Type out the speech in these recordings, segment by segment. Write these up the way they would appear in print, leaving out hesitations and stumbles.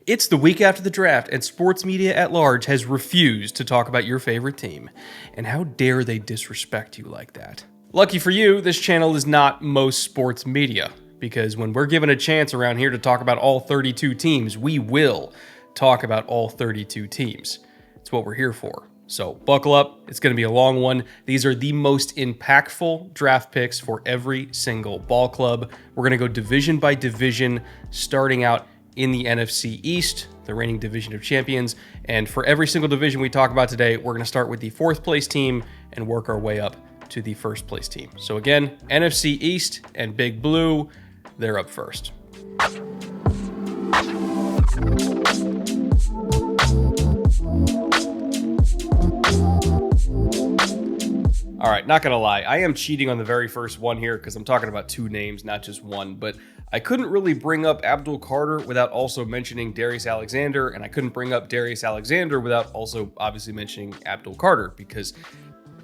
It's the week after the draft, and sports media at large has refused to talk about your favorite team. And how dare they disrespect you like that? Lucky for you, this channel is not most sports media, because when we're given a chance around here to talk about all 32 teams, we will talk about all 32 teams. It's what we're here for. So buckle up, it's going to be a long one. These are the most impactful draft picks for every single ball club. We're going to go division by division, starting out in the NFC East, the reigning division of champions. And for every single division we talk about today, we're going to start with the fourth place team and work our way up to the first place team. So again, NFC East and Big Blue, they're up first. All right, not gonna lie, I am cheating on the very first one here because I'm talking about two names, not just one, but I couldn't really bring up Abdul Carter without also mentioning Darius Alexander, and I couldn't bring up Darius Alexander without also obviously mentioning Abdul Carter because,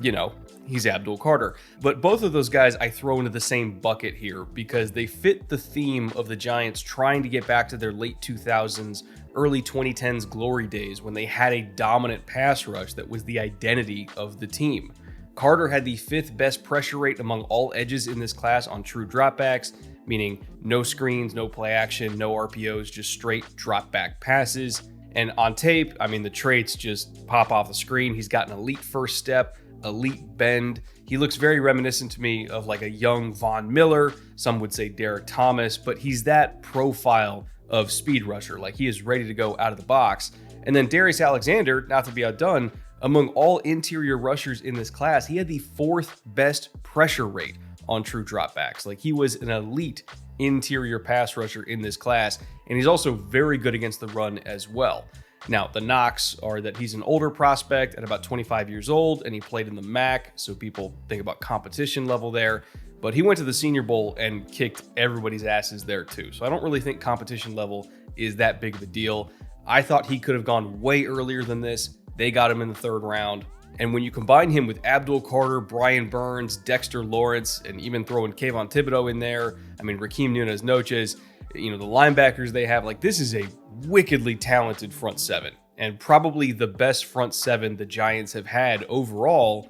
you know, he's Abdul Carter. But both of those guys I throw into the same bucket here because they fit the theme of the Giants trying to get back to their late 2000s, early 2010s glory days when they had a dominant pass rush that was the identity of the team. Carter had the fifth best pressure rate among all edges in this class on true dropbacks, meaning no screens, no play action, no RPOs, just straight dropback passes. And on tape, I mean, the traits just pop off the screen. He's got an elite first step, elite bend. He looks very reminiscent to me of like a young Von Miller. Some would say Derek Thomas, but he's that profile of speed rusher. Like he is ready to go out of the box. And then Darius Alexander, not to be outdone, among all interior rushers in this class, he had the fourth best pressure rate on true dropbacks. Like he was an elite interior pass rusher in this class, and he's also very good against the run as well. Now, the knocks are that he's an older prospect at about 25 years old, and he played in the MAC, so people think about competition level there. But he went to the Senior Bowl and kicked everybody's asses there too. So I don't really think competition level is that big of a deal. I thought he could have gone way earlier than this. They got him in the third round. And when you combine him with Abdul Carter, Brian Burns, Dexter Lawrence, and even throwing Kayvon Thibodeau in there, I mean, Raheem Nunez-Noches, you know, the linebackers they have, like this is a wickedly talented front seven and probably the best front seven the Giants have had overall,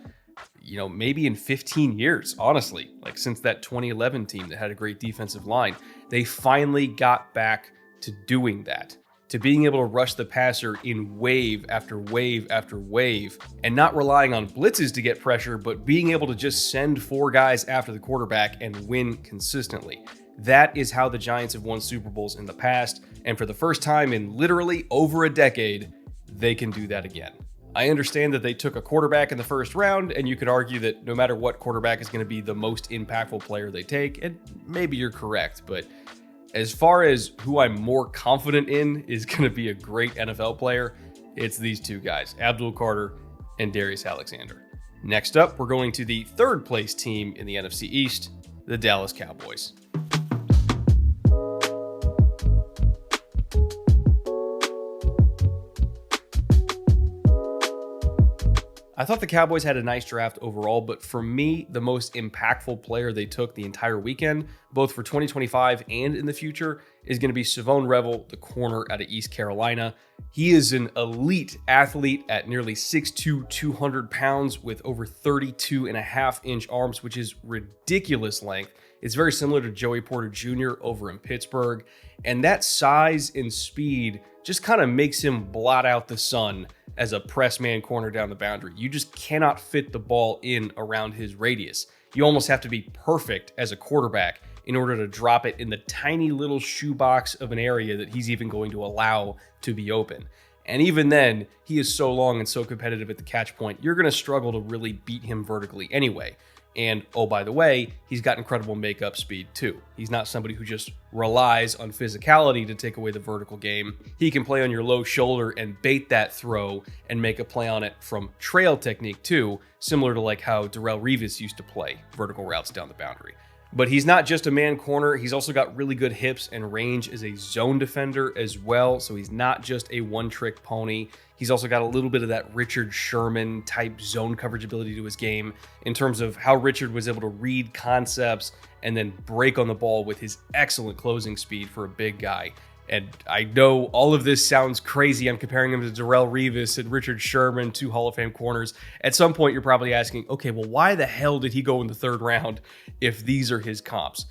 you know, maybe in 15 years, honestly, like since that 2011 team that had a great defensive line. They finally got back to doing that, to being able to rush the passer in wave after wave after wave and not relying on blitzes to get pressure, but being able to just send four guys after the quarterback and win consistently. That is how the Giants have won Super Bowls in the past. And for the first time in literally over a decade, they can do that again. I understand that they took a quarterback in the first round, and you could argue that no matter what quarterback is going to be the most impactful player they take, and maybe you're correct, but as far as who I'm more confident in is going to be a great NFL player, it's these two guys, Abdul Carter and Darius Alexander. Next up, we're going to the third place team in the NFC East, the Dallas Cowboys. I thought the Cowboys had a nice draft overall, but for me, the most impactful player they took the entire weekend, both for 2025 and in the future, is going to be Savone Revel, the corner out of East Carolina. He is an elite athlete at nearly 6'2", 200 pounds with over 32.5-inch arms, which is ridiculous length. It's very similar to Joey Porter Jr. over in Pittsburgh. And that size and speed just kind of makes him blot out the sun as a press man corner down the boundary. You just cannot fit the ball in around his radius. You almost have to be perfect as a quarterback in order to drop it in the tiny little shoebox of an area that he's even going to allow to be open. And even then, he is so long and so competitive at the catch point, you're going to struggle to really beat him vertically anyway. And oh, by the way, he's got incredible makeup speed too. He's not somebody who just relies on physicality to take away the vertical game. He can play on your low shoulder and bait that throw and make a play on it from trail technique too, similar to like how Darrelle Revis used to play vertical routes down the boundary. But he's not just a man corner. He's also got really good hips and range as a zone defender as well. So he's not just a one-trick pony. He's also got a little bit of that Richard Sherman type zone coverage ability to his game in terms of how Richard was able to read concepts and then break on the ball with his excellent closing speed for a big guy. And I know all of this sounds crazy. I'm comparing him to Darrelle Revis and Richard Sherman, 2 Hall of Fame corners. At some point, you're probably asking, okay, well, why the hell did he go in the 3rd round if these are his comps?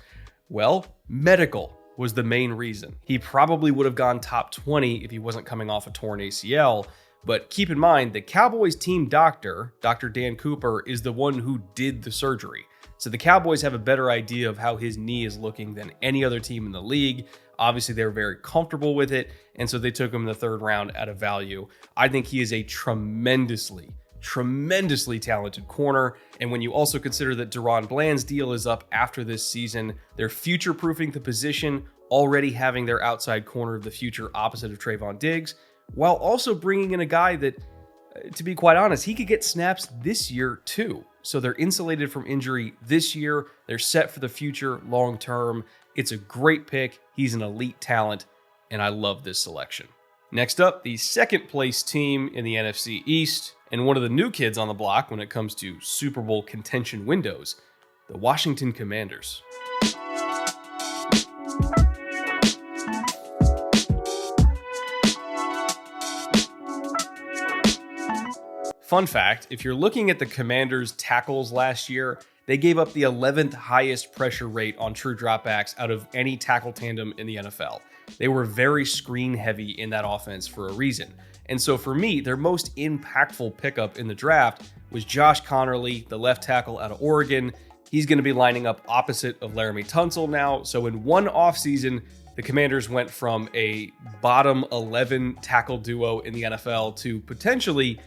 Well, medical was the main reason. He probably would have gone top 20 if he wasn't coming off a torn ACL. But keep in mind, the Cowboys team doctor, Dr. Dan Cooper, is the one who did the surgery. So the Cowboys have a better idea of how his knee is looking than any other team in the league. Obviously, they were very comfortable with it, and so they took him in the 3rd round at a value. I think he is a tremendously talented corner. And when you also consider that Deron Bland's deal is up after this season, they're future-proofing the position, already having their outside corner of the future opposite of Trayvon Diggs, while also bringing in a guy that, to be quite honest, he could get snaps this year too. So they're insulated from injury this year. They're set for the future long term. It's a great pick. He's an elite talent, and I love this selection. Next up, the 2nd place team in the NFC East, and one of the new kids on the block when it comes to Super Bowl contention windows, the Washington Commanders. Fun fact, if you're looking at the Commanders' tackles last year, they gave up the 11th highest pressure rate on true dropbacks out of any tackle tandem in the NFL. They were very screen heavy in that offense for a reason. And so for me, their most impactful pickup in the draft was Josh Connerly, the left tackle out of Oregon. He's going to be lining up opposite of Laramie Tunsil now. So in one offseason, the Commanders went from a bottom 11 tackle duo in the NFL to potentially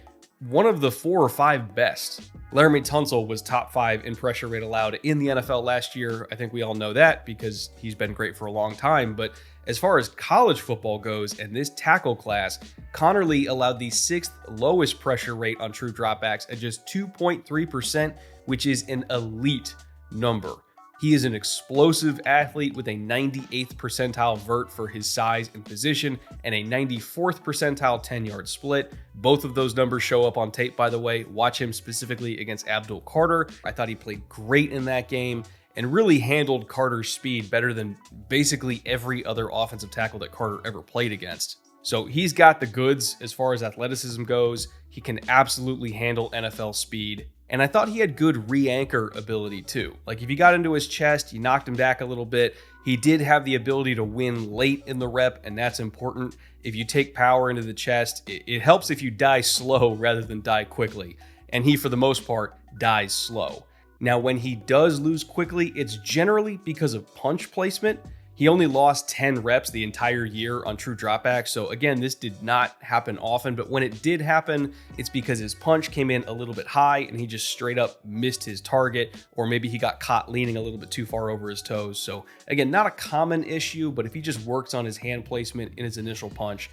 one of the 4 or 5 best. Laramie Tunsil was top 5 in pressure rate allowed in the NFL last year. I think we all know that because he's been great for a long time. But as far as college football goes and this tackle class, Connerly allowed the 6th lowest pressure rate on true dropbacks at just 2.3%, which is an elite number. He is an explosive athlete with a 98th percentile vert for his size and position and a 94th percentile 10-yard split. Both of those numbers show up on tape, by the way. Watch him specifically against Abdul Carter. I thought he played great in that game and really handled Carter's speed better than basically every other offensive tackle that Carter ever played against. So he's got the goods as far as athleticism goes. He can absolutely handle NFL speed. And I thought he had good re-anchor ability too. Like if you got into his chest, you knocked him back a little bit. He did have the ability to win late in the rep, and that's important. If you take power into the chest, it helps if you die slow rather than die quickly. And he, for the most part, dies slow. Now, when he does lose quickly, it's generally because of punch placement. He only lost 10 reps the entire year on true dropbacks. So again, this did not happen often, but when it did happen, it's because his punch came in a little bit high and he just straight up missed his target, or maybe he got caught leaning a little bit too far over his toes. So again, not a common issue, but if he just works on his hand placement in his initial punch,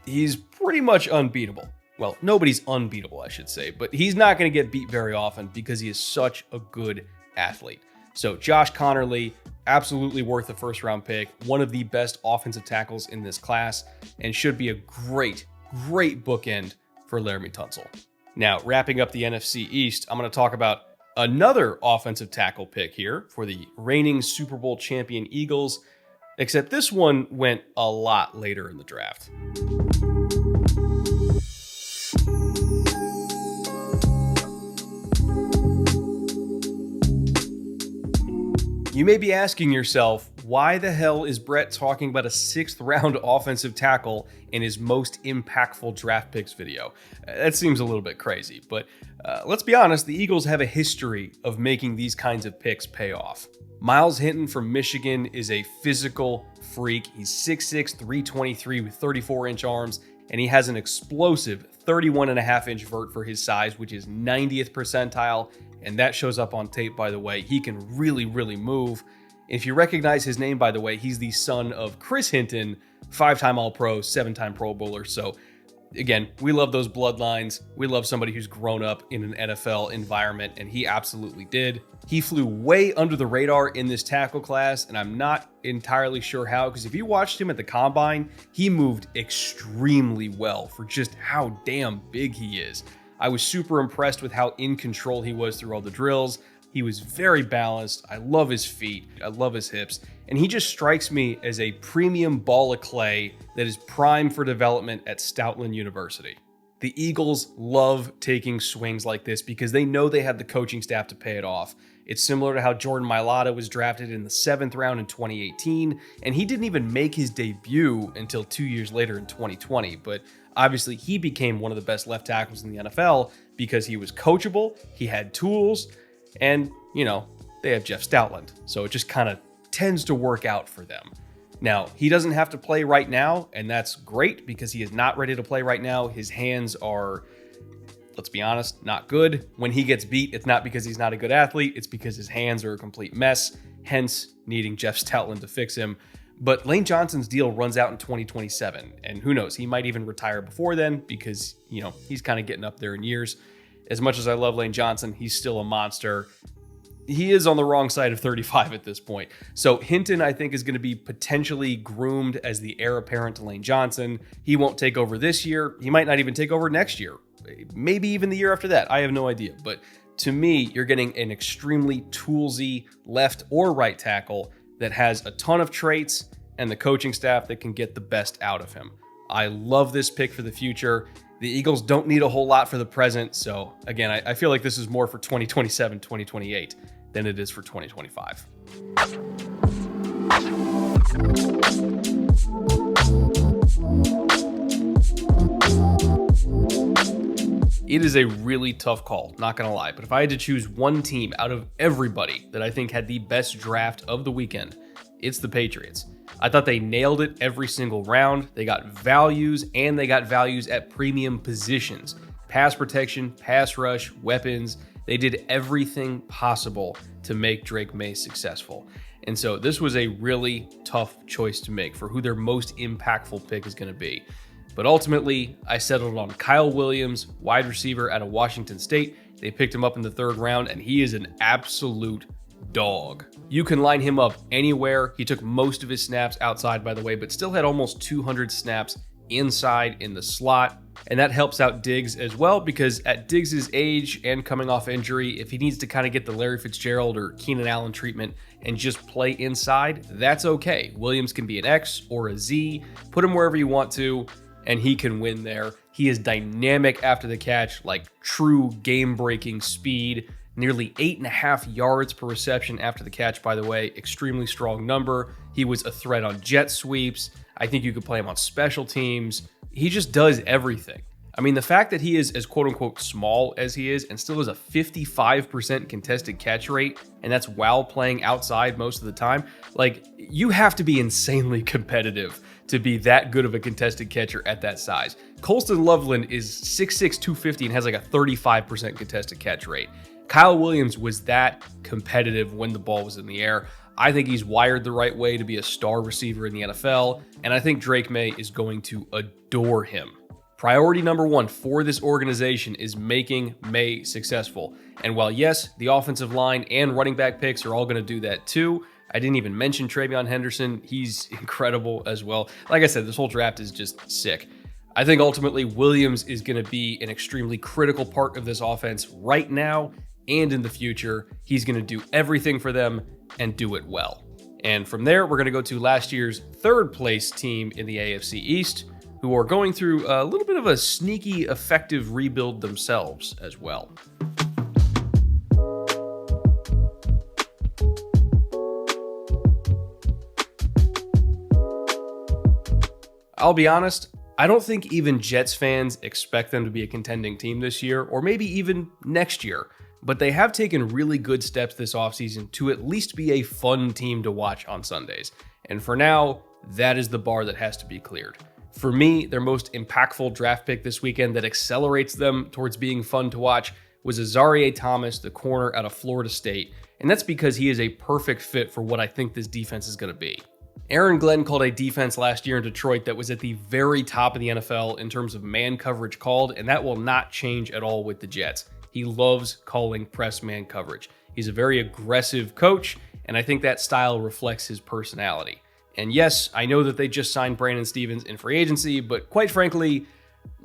he's pretty much unbeatable. Well, nobody's unbeatable, I should say, but he's not going to get beat very often because he is such a good athlete. So Josh Connerly, absolutely worth a 1st round pick, one of the best offensive tackles in this class, and should be a great bookend for Laramie Tunsil. Now, wrapping up the NFC East, I'm going to talk about another offensive tackle pick here for the reigning Super Bowl champion Eagles, except this one went a lot later in the draft. You may be asking yourself, why the hell is Brett talking about a 6th round offensive tackle in his most impactful draft picks video? That seems a little bit crazy, but let's be honest, the Eagles have a history of making these kinds of picks pay off. Miles Hinton from Michigan is a physical freak. He's 6'6", 323 with 34-inch arms, and he has an explosive 31.5-inch vert for his size, which is 90th percentile. And that shows up on tape, by the way. He can really move. If you recognize his name, by the way, he's the son of Chris Hinton, 5-time All-Pro, 7-time Pro Bowler. So again, we love those bloodlines. We love somebody who's grown up in an NFL environment, and he absolutely did. He flew way under the radar in this tackle class, and I'm not entirely sure how, because if you watched him at the Combine, he moved extremely well for just how damn big he is. I was super impressed with how in control he was through all the drills. He was very balanced. I love his feet. I love his hips. And he just strikes me as a premium ball of clay that is primed for development at Stoutland University. The Eagles love taking swings like this because they know they have the coaching staff to pay it off. It's similar to how Jordan Mailata was drafted in the 7th round in 2018, and he didn't even make his debut until 2 years later in 2020. But obviously, he became one of the best left tackles in the NFL because he was coachable, he had tools, and, they have Jeff Stoutland. So it just kind of tends to work out for them. Now, he doesn't have to play right now, and that's great because he is not ready to play right now. His hands are, let's be honest, not good. When he gets beat, it's not because he's not a good athlete. It's because his hands are a complete mess, hence needing Jeff Stoutland to fix him. But Lane Johnson's deal runs out in 2027, and who knows, he might even retire before then because, he's kind of getting up there in years. As much as I love Lane Johnson, he's still a monster. He is on the wrong side of 35 at this point. So Hinton, I think, is going to be potentially groomed as the heir apparent to Lane Johnson. He won't take over this year. He might not even take over next year. Maybe even the year after that. I have no idea. But to me, you're getting an extremely toolsy left or right tackle that has a ton of traits and the coaching staff that can get the best out of him. I love this pick for the future. The Eagles don't need a whole lot for the present. So again, I feel like this is more for 2027, 2028 than it is for 2025. It is a really tough call, not gonna lie. But if I had to choose one team out of everybody that I think had the best draft of the weekend, it's the Patriots. I thought they nailed it every single round. They got values, and they got values at premium positions. Pass protection, pass rush, weapons. They did everything possible to make Drake May successful. And so this was a really tough choice to make for who their most impactful pick is going to be. But ultimately, I settled on Kyle Williams, wide receiver out of Washington State. They picked him up in the 3rd round, and he is an absolute dog. You can line him up anywhere. He took most of his snaps outside, by the way, but still had almost 200 snaps inside in the slot. And that helps out Diggs as well, because at Diggs' age and coming off injury, if he needs to kind of get the Larry Fitzgerald or Keenan Allen treatment and just play inside, that's okay. Williams can be an X or a Z. Put him wherever you want to, and he can win there. He is dynamic after the catch, like true game-breaking speed. Nearly 8.5 yards per reception after the catch, by the way. Extremely strong number. He was a threat on jet sweeps. I think you could play him on special teams. He just does everything. I mean, the fact that he is as quote-unquote small as he is and still has a 55% contested catch rate, and that's while playing outside most of the time, like, you have to be insanely competitive to be that good of a contested catcher at that size. Colston Loveland is 6'6", 250 and has like a 35% contested catch rate. Kyle Williams was that competitive when the ball was in the air. I think he's wired the right way to be a star receiver in the NFL, and I think Drake May is going to adore him. Priority number one for this organization is making May successful. And while yes, the offensive line and running back picks are all going to do that too, I didn't even mention Travion Henderson. He's incredible as well. Like I said, this whole draft is just sick. I think ultimately Williams is going to be an extremely critical part of this offense right now and in the future. He's going to do everything for them and do it well. And from there, we're going to go to last year's 3rd place team in the AFC East, who are going through a little bit of a sneaky, effective rebuild themselves as well. I'll be honest, I don't think even Jets fans expect them to be a contending team this year, or maybe even next year. But they have taken really good steps this offseason to at least be a fun team to watch on Sundays. And for now, that is the bar that has to be cleared. For me, their most impactful draft pick this weekend that accelerates them towards being fun to watch was Azareye'h Thomas, the corner out of Florida State. And that's because he is a perfect fit for what I think this defense is going to be. Aaron Glenn called a defense last year in Detroit that was at the very top of the NFL in terms of man coverage called, and that will not change at all with the Jets. He loves calling press man coverage. He's a very aggressive coach, and I think that style reflects his personality. And yes, I know that they just signed Brandon Stevens in free agency, but quite frankly,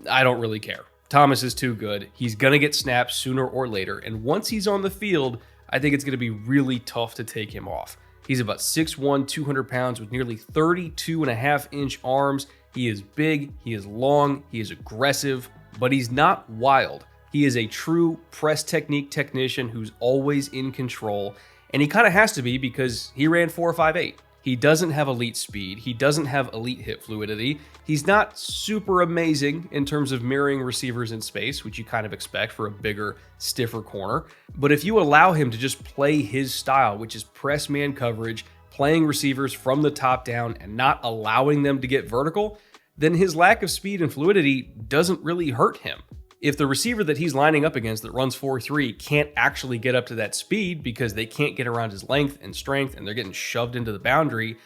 I don't really care. Thomas is too good. He's going to get snaps sooner or later, and once he's on the field, I think it's going to be really tough to take him off. He's about 6'1", 200 pounds with nearly 32.5-inch arms. He is big, he is long, he is aggressive, but he's not wild. He is a true press technique technician who's always in control, and he kind of has to be because he ran 4.58. He doesn't have elite speed. He doesn't have elite hip fluidity. He's not super amazing in terms of mirroring receivers in space, which you kind of expect for a bigger, stiffer corner. But if you allow him to just play his style, which is press man coverage, playing receivers from the top down and not allowing them to get vertical, then his lack of speed and fluidity doesn't really hurt him. If the receiver that he's lining up against that runs 4.3 can't actually get up to that speed because they can't get around his length and strength and they're getting shoved into the boundary,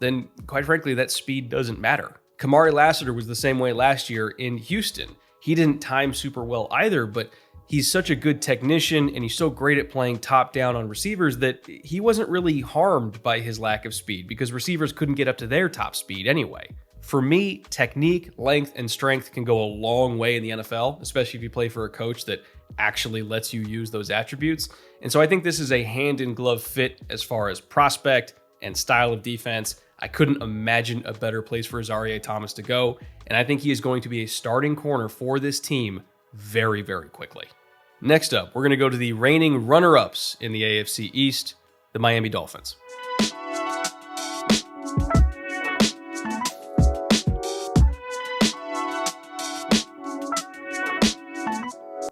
then quite frankly, that speed doesn't matter. Kamari Lassiter was the same way last year in Houston. He didn't time super well either, but he's such a good technician and he's so great at playing top down on receivers that he wasn't really harmed by his lack of speed because receivers couldn't get up to their top speed anyway. For me, technique, length, and strength can go a long way in the NFL, especially if you play for a coach that actually lets you use those attributes. And so I think this is a hand-in-glove fit as far as prospect and style of defense. I couldn't imagine a better place for Azareye'h Thomas to go, and I think he is going to be a starting corner for this team very, very quickly. Next up, we're going to go to the reigning runner-ups in the AFC East, the Miami Dolphins.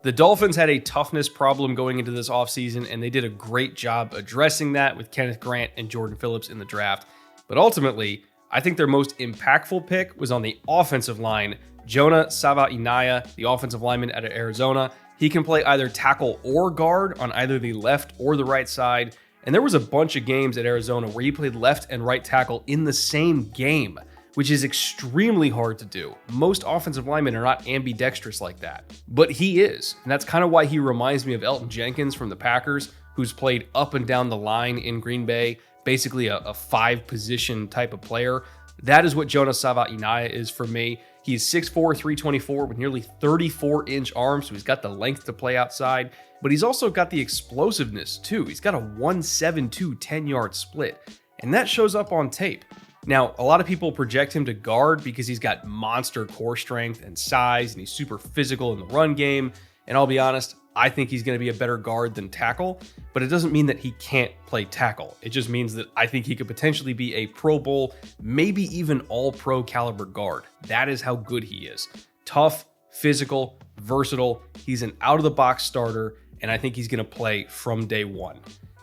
The Dolphins had a toughness problem going into this offseason, and they did a great job addressing that with Kenneth Grant and Jordan Phillips in the draft. But ultimately, I think their most impactful pick was on the offensive line. Jonah Savaiinaea, the offensive lineman out of Arizona. He can play either tackle or guard on either the left or the right side. And there was a bunch of games at Arizona where he played left and right tackle in the same game, which is extremely hard to do. Most offensive linemen are not ambidextrous like that, but he is. And that's kind of why he reminds me of Elton Jenkins from the Packers, who's played up and down the line in Green Bay, basically a five-position type of player. That is what Jonah Savaiinaea is for me. He's 6'4", 324 with nearly 34-inch arms, so he's got the length to play outside, but he's also got the explosiveness too. He's got a 1.72 10-yard split, and that shows up on tape. Now, a lot of people project him to guard because he's got monster core strength and size, and he's super physical in the run game. And I'll be honest, I think he's going to be a better guard than tackle, but it doesn't mean that he can't play tackle. It just means that I think he could potentially be a Pro Bowl, maybe even all-pro caliber guard. That is how good he is. Tough, physical, versatile. He's an out-of-the-box starter, and I think he's going to play from day one.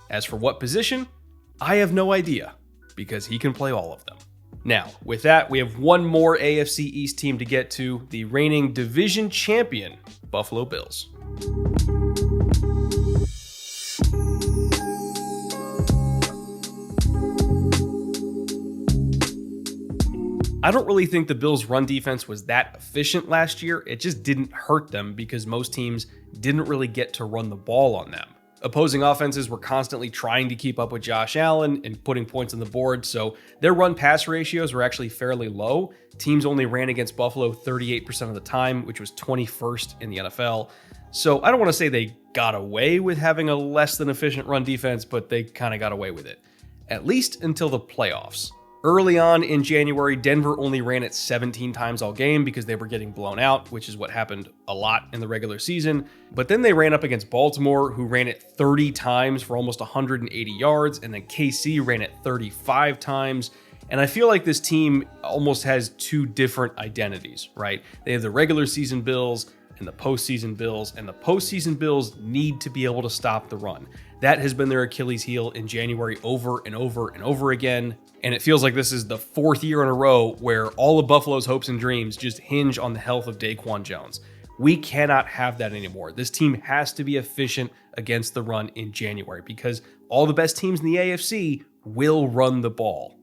As for what position, I have no idea, because he can play all of them. Now, with that, we have one more AFC East team to get to, the reigning division champion, Buffalo Bills. I don't really think the Bills' run defense was that efficient last year. It just didn't hurt them because most teams didn't really get to run the ball on them. Opposing offenses were constantly trying to keep up with Josh Allen and putting points on the board, so their run-pass ratios were actually fairly low. Teams only ran against Buffalo 38% of the time, which was 21st in the NFL. So I don't want to say they got away with having a less than efficient run defense, but they kind of got away with it, at least until the playoffs. Early on in January, Denver only ran it 17 times all game because they were getting blown out, which is what happened a lot in the regular season. But then they ran up against Baltimore, who ran it 30 times for almost 180 yards, and then KC ran it 35 times. And I feel like this team almost has two different identities, right? They have the regular season Bills and the postseason Bills, and the postseason Bills need to be able to stop the run. That has been their Achilles heel in January over and over and over again. And it feels like this is the fourth year in a row where all of Buffalo's hopes and dreams just hinge on the health of Daquan Jones. We cannot have that anymore. This team has to be efficient against the run in January because all the best teams in the AFC will run the ball.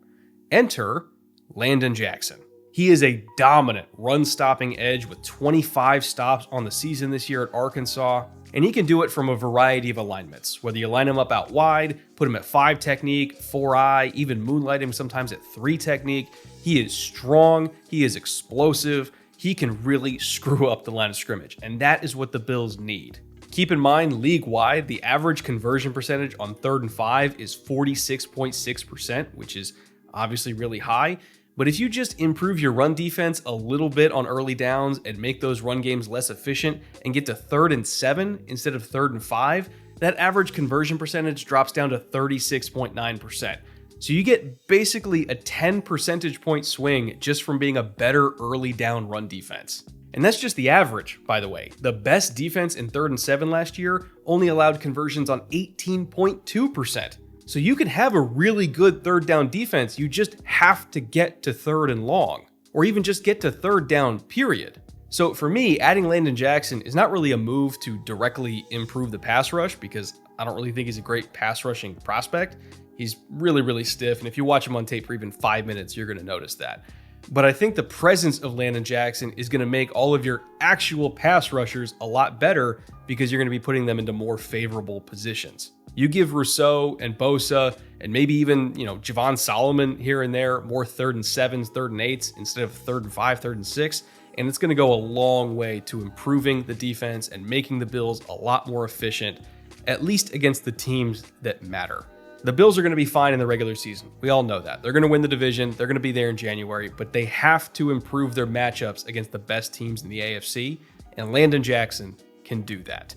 Enter Landon Jackson. He is a dominant run-stopping edge with 25 stops on the season this year at Arkansas, and he can do it from a variety of alignments, whether you line him up out wide, put him at 5 technique, 4-eye, even moonlight him sometimes at 3 technique. He is strong, he is explosive, he can really screw up the line of scrimmage, and that is what the Bills need. Keep in mind, league-wide, the average conversion percentage on 3rd and 5 is 46.6%, which is obviously really high. But if you just improve your run defense a little bit on early downs and make those run games less efficient and get to 3rd and 7 instead of 3rd and 5, that average conversion percentage drops down to 36.9%. So you get basically a 10 percentage point swing just from being a better early down run defense. And that's just the average, by the way. The best defense in 3rd and 7 last year only allowed conversions on 18.2%. So you can have a really good 3rd down defense, you just have to get to 3rd and long, or even just get to 3rd down, period. So for me, adding Landon Jackson is not really a move to directly improve the pass rush, because I don't really think he's a great pass rushing prospect. He's really, really stiff, and if you watch him on tape for even 5 minutes, you're going to notice that. But I think the presence of Landon Jackson is going to make all of your actual pass rushers a lot better, because you're going to be putting them into more favorable positions. You give Rousseau and Bosa and maybe even, Javon Solomon here and there more 3rd and 7s, 3rd and 8s instead of 3rd and 5, 3rd and 6. And it's going to go a long way to improving the defense and making the Bills a lot more efficient, at least against the teams that matter. The Bills are going to be fine in the regular season. We all know that. They're going to win the division. They're going to be there in January, but they have to improve their matchups against the best teams in the AFC, and Landon Jackson can do that.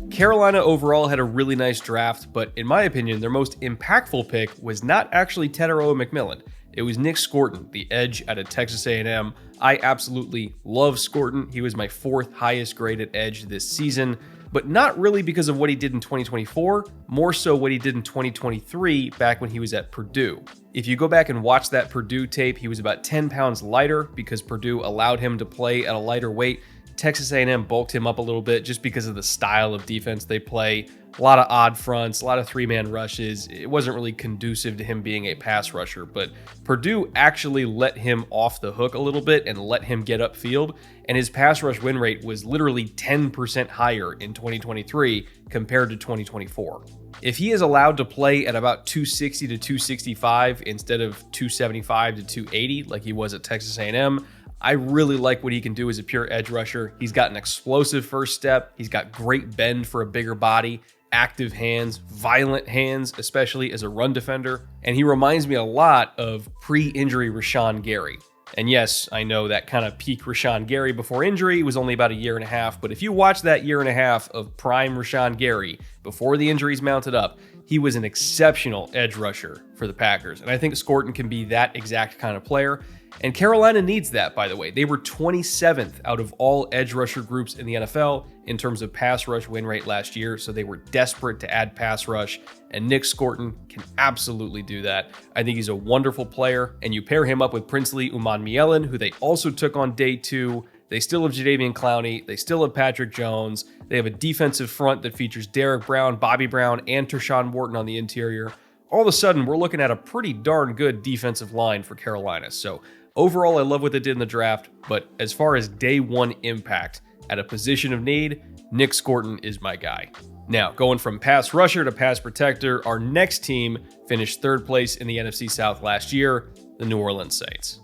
Carolina overall had a really nice draft, but in my opinion, their most impactful pick was not actually Tetairoa McMillan. It was Nick Scorton, the edge out of Texas A&M. I absolutely love Scorton. He was my 4th highest graded edge this season, but not really because of what he did in 2024, more so what he did in 2023 back when he was at Purdue. If you go back and watch that Purdue tape, he was about 10 pounds lighter because Purdue allowed him to play at a lighter weight. Texas A&M bulked him up a little bit just because of the style of defense they play. A lot of odd fronts, a lot of 3-man rushes. It wasn't really conducive to him being a pass rusher, but Purdue actually let him off the hook a little bit and let him get upfield, and his pass rush win rate was literally 10% higher in 2023 compared to 2024. If he is allowed to play at about 260 to 265 instead of 275 to 280 like he was at Texas A&M, I really like what he can do as a pure edge rusher. He's got an explosive first step. He's got great bend for a bigger body, active hands, violent hands, especially as a run defender. And he reminds me a lot of pre-injury Rashawn Gary. And yes, I know that kind of peak Rashawn Gary before injury was only about a year and a half. But if you watch that year and a half of prime Rashawn Gary before the injuries mounted up, he was an exceptional edge rusher for the Packers. And I think Scorton can be that exact kind of player. And Carolina needs that, by the way. They were 27th out of all edge rusher groups in the NFL in terms of pass rush win rate last year, so they were desperate to add pass rush, and Nick Scorton can absolutely do that. I think he's a wonderful player, and you pair him up with Princely Umanmielen, who they also took on day 2. They still have Jadeveon Clowney. They still have Patrick Jones. They have a defensive front that features Derek Brown, Bobby Brown, and Tershawn Wharton on the interior. All of a sudden, we're looking at a pretty darn good defensive line for Carolina, so overall, I love what they did in the draft, but as far as day 1 impact at a position of need, Nick Scorton is my guy. Now, going from pass rusher to pass protector, our next team finished 3rd place in the NFC South last year, the New Orleans Saints.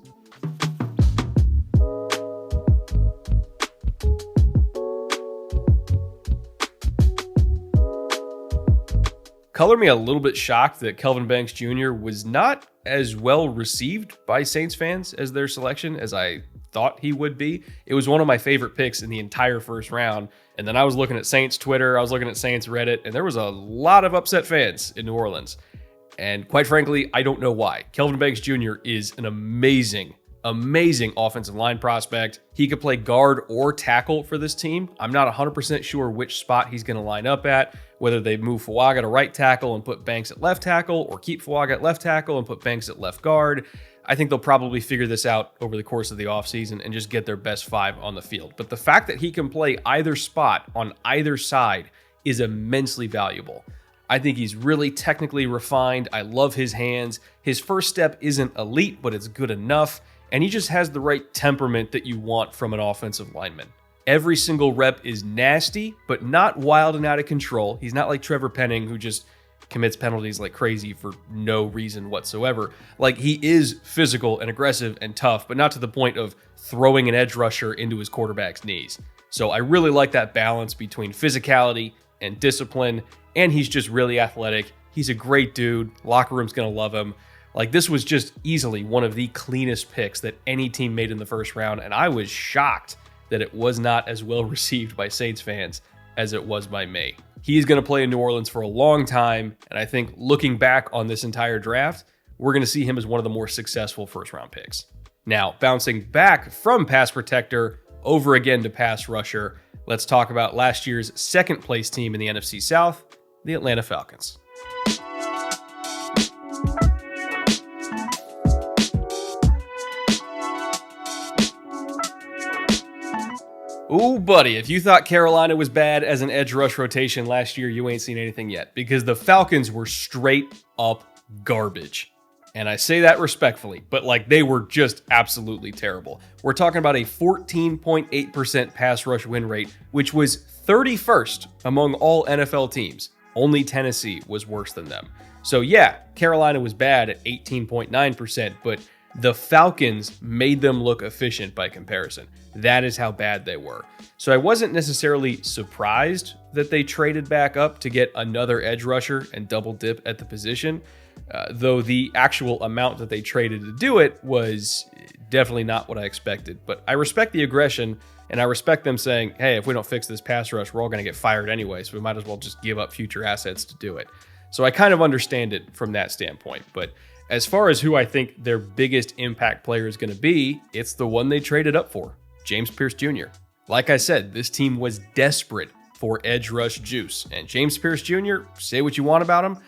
Color me a little bit shocked that Kelvin Banks Jr. was not as well received by Saints fans as their selection as I thought he would be. It was one of my favorite picks in the entire first round. And then I was looking at Saints Twitter, I was looking at Saints Reddit, and there was a lot of upset fans in New Orleans. And quite frankly, I don't know why. Kelvin Banks Jr. is an amazing offensive line prospect. He could play guard or tackle for this team. I'm not 100% sure which spot he's going to line up at, whether they move Fuaga to right tackle and put Banks at left tackle, or keep Fuaga at left tackle and put Banks at left guard. I think they'll probably figure this out over the course of the offseason and just get their best 5 on the field. But the fact that he can play either spot on either side is immensely valuable. I think he's really technically refined. I love his hands. His first step isn't elite, but it's good enough. And he just has the right temperament that you want from an offensive lineman. Every single rep is nasty, but not wild and out of control. He's not like Trevor Penning, who just commits penalties like crazy for no reason whatsoever. Like, he is physical and aggressive and tough, but not to the point of throwing an edge rusher into his quarterback's knees. So I really like that balance between physicality and discipline, and he's just really athletic. He's a great dude. Locker room's going to love him. Like, this was just easily one of the cleanest picks that any team made in the first round, and I was shocked that it was not as well received by Saints fans as it was by me. He's going to play in New Orleans for a long time, and I think looking back on this entire draft, we're going to see him as one of the more successful first-round picks. Now, bouncing back from pass protector over again to pass rusher, let's talk about last year's second-place team in the NFC South, the Atlanta Falcons. Ooh, buddy, if you thought Carolina was bad as an edge rush rotation last year, you ain't seen anything yet, because the Falcons were straight up garbage. And I say that respectfully, but like, they were just absolutely terrible. We're talking about a 14.8% pass rush win rate, which was 31st among all NFL teams. Only Tennessee was worse than them. So yeah, Carolina was bad at 18.9%, but the Falcons made them look efficient by comparison. That is how bad they were. So I wasn't necessarily surprised that they traded back up to get another edge rusher and double dip at the position, though the actual amount that they traded to do it was definitely not what I expected. But I respect the aggression, and I respect them saying, hey, if we don't fix this pass rush, we're all going to get fired anyway, so we might as well just give up future assets to do it. So I kind of understand it from that standpoint. But as far as who I think their biggest impact player is going to be, it's the one they traded up for, James Pierce Jr. Like I said, this team was desperate for edge rush juice. And James Pierce Jr., say what you want about him,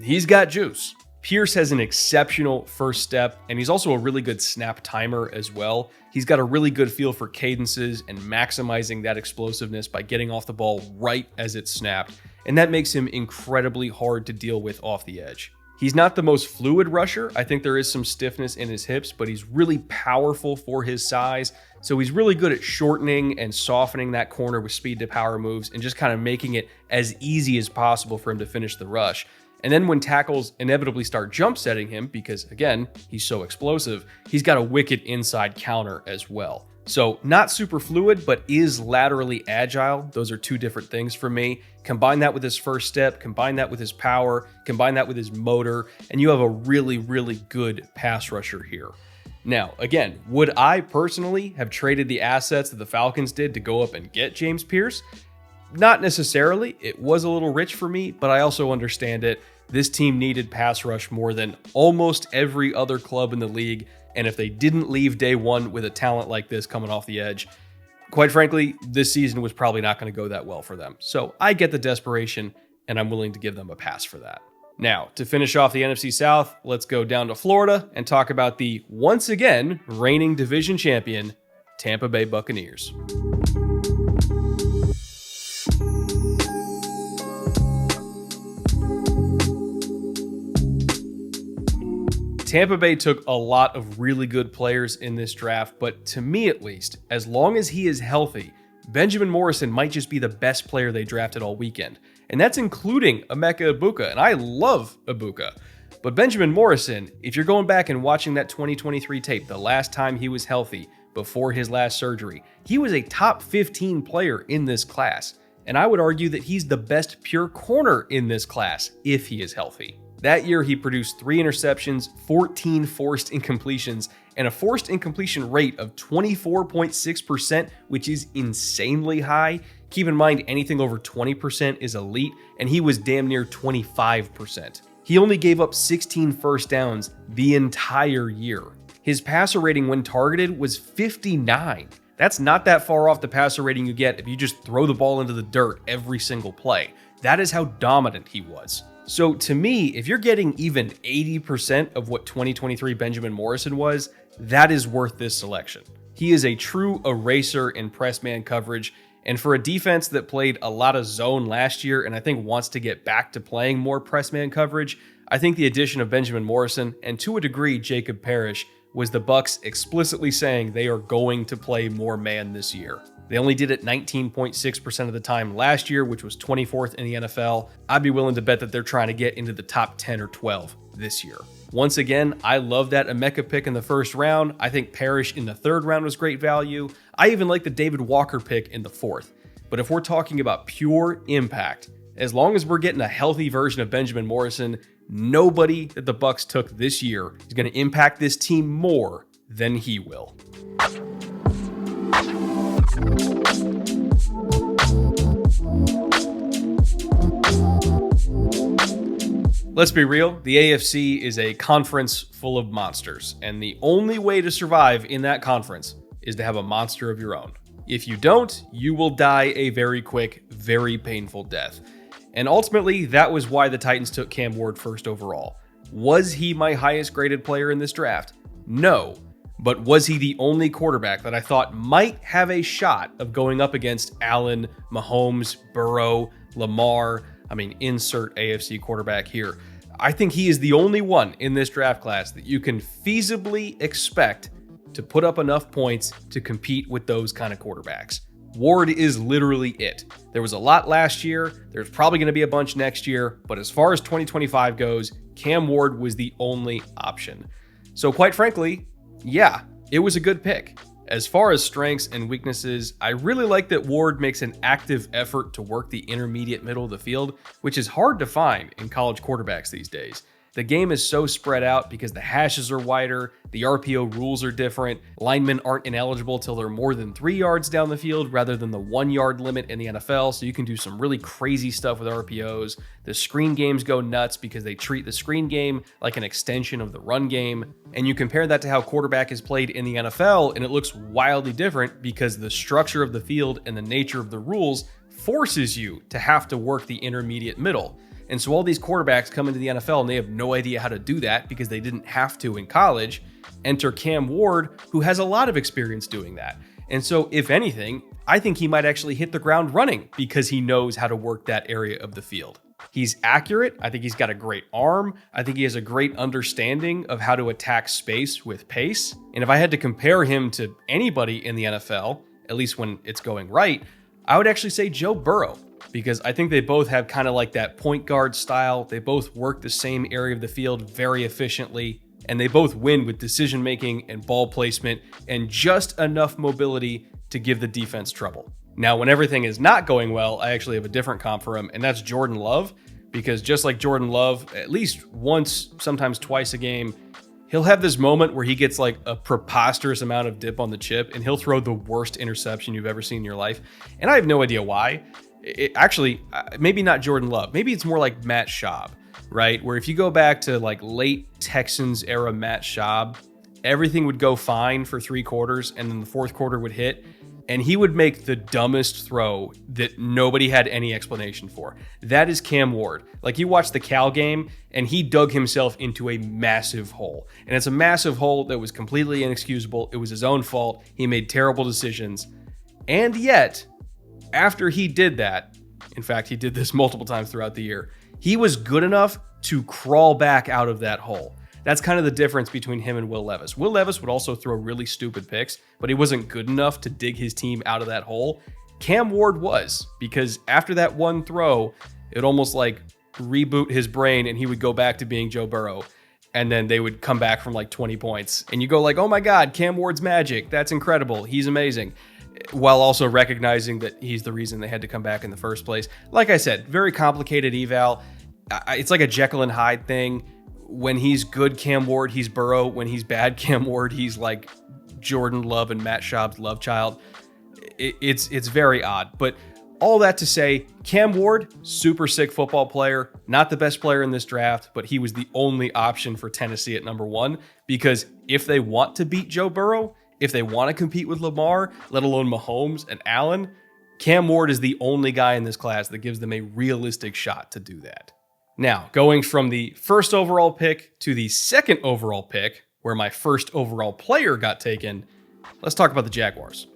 he's got juice. Pierce has an exceptional first step, and he's also a really good snap timer as well. He's got a really good feel for cadences and maximizing that explosiveness by getting off the ball right as it's snapped, and that makes him incredibly hard to deal with off the edge. He's not the most fluid rusher. I think there is some stiffness in his hips, but he's really powerful for his size. So he's really good at shortening and softening that corner with speed to power moves and just kind of making it as easy as possible for him to finish the rush. And then when tackles inevitably start jump setting him, because again, he's so explosive, he's got a wicked inside counter as well. So not super fluid, but is laterally agile. Those are two different things for me. Combine that with his first step, combine that with his power, combine that with his motor, and you have a really, really good pass rusher here. Now, again, would I personally have traded the assets that the Falcons did to go up and get James Pierce? Not necessarily. It was a little rich for me, but I also understand it. This team needed pass rush more than almost every other club in the league. And if they didn't leave day one with a talent like this coming off the edge, quite frankly, this season was probably not going to go that well for them. So I get the desperation, and I'm willing to give them a pass for that. Now, to finish off the NFC South, let's go down to Florida and talk about the once again reigning division champion, Tampa Bay Buccaneers. Tampa Bay took a lot of really good players in this draft, but to me at least, as long as he is healthy, Benjamin Morrison might just be the best player they drafted all weekend. And that's including Emeka Egbuka, and I love Egbuka. But Benjamin Morrison, if you're going back and watching that 2023 tape, the last time he was healthy, before his last surgery, he was a top 15 player in this class. And I would argue that he's the best pure corner in this class, if he is healthy. That year, he produced 3 interceptions, 14 forced incompletions, and a forced incompletion rate of 24.6%, which is insanely high. Keep in mind, anything over 20% is elite, and he was damn near 25%. He only gave up 16 first downs the entire year. His passer rating when targeted was 59. That's not that far off the passer rating you get if you just throw the ball into the dirt every single play. That is how dominant he was. So to me, if you're getting even 80% of what 2023 Benjamin Morrison was, that is worth this selection. He is a true eraser in press man coverage, and for a defense that played a lot of zone last year and I think wants to get back to playing more press man coverage, I think the addition of Benjamin Morrison and to a degree Jacob Parrish was the Bucs explicitly saying they are going to play more man this year. They only did it 19.6% of the time last year, which was 24th in the NFL. I'd be willing to bet that they're trying to get into the top 10 or 12 this year. Once again, I love that Emeka pick in the first round. I think Parrish in the third round was great value. I even like the David Walker pick in the fourth. But if we're talking about pure impact, as long as we're getting a healthy version of Benjamin Morrison, nobody that the Bucs took this year is going to impact this team more than he will. Let's be real, the AFC is a conference full of monsters, and the only way to survive in that conference is to have a monster of your own. If you don't, you will die a very quick, very painful death. And ultimately, that was why the Titans took Cam Ward first overall. Was he my highest graded player in this draft? No. But was he the only quarterback that I thought might have a shot of going up against Allen, Mahomes, Burrow, Lamar? Insert AFC quarterback here. I think he is the only one in this draft class that you can feasibly expect to put up enough points to compete with those kind of quarterbacks. Ward is literally it. There was a lot last year. There's probably going to be a bunch next year. But as far as 2025 goes, Cam Ward was the only option. So quite frankly, yeah, it was a good pick. As far as strengths and weaknesses, I really like that Ward makes an active effort to work the intermediate middle of the field, which is hard to find in college quarterbacks these days. The game is so spread out because the hashes are wider, the RPO rules are different, linemen aren't ineligible till they're more than 3 yards down the field rather than the 1 yard limit in the NFL, so you can do some really crazy stuff with RPOs. The screen games go nuts because they treat the screen game like an extension of the run game, and you compare that to how quarterback is played in the NFL, and it looks wildly different because the structure of the field and the nature of the rules forces you to have to work the intermediate middle. And so all these quarterbacks come into the NFL and they have no idea how to do that because they didn't have to in college. Enter Cam Ward, who has a lot of experience doing that. And so if anything, I think he might actually hit the ground running because he knows how to work that area of the field. He's accurate. I think he's got a great arm. I think he has a great understanding of how to attack space with pace. And if I had to compare him to anybody in the NFL, at least when it's going right, I would actually say Joe Burrow, because I think they both have kind of like that point guard style. They both work the same area of the field very efficiently, and they both win with decision making and ball placement and just enough mobility to give the defense trouble. Now, when everything is not going well, I actually have a different comp for him, and that's Jordan Love, because just like Jordan Love, at least once, sometimes twice a game, he'll have this moment where he gets like a preposterous amount of dip on the chip, and he'll throw the worst interception you've ever seen in your life. And I have no idea why. Maybe not Jordan Love. Maybe it's more like Matt Schaub, right? Where if you go back to like late Texans era Matt Schaub, everything would go fine for 3 quarters, and then the fourth quarter would hit, and he would make the dumbest throw that nobody had any explanation for. That is Cam Ward. Like, you watched the Cal game, and he dug himself into a massive hole. And it's a massive hole that was completely inexcusable. It was his own fault. He made terrible decisions. And yet, after he did that, in fact, he did this multiple times throughout the year, he was good enough to crawl back out of that hole. That's kind of the difference between him and Will Levis. Will Levis would also throw really stupid picks, but he wasn't good enough to dig his team out of that hole. Cam Ward was, because after that one throw, it almost like reboot his brain and he would go back to being Joe Burrow. And then they would come back from like 20 points. And you go like, oh my God, Cam Ward's magic. That's incredible. He's amazing. While also recognizing that he's the reason they had to come back in the first place. Like I said, very complicated eval. It's like a Jekyll and Hyde thing. When he's good Cam Ward, he's Burrow. When he's bad Cam Ward, he's like Jordan Love and Matt Schaub's love child. It's very odd. But all that to say, Cam Ward, super sick football player. Not the best player in this draft, but he was the only option for Tennessee at number 1. Because if they want to beat Joe Burrow, if they want to compete with Lamar, let alone Mahomes and Allen, Cam Ward is the only guy in this class that gives them a realistic shot to do that. Now, going from the first overall pick to the second overall pick, where my first overall player got taken, let's talk about the Jaguars.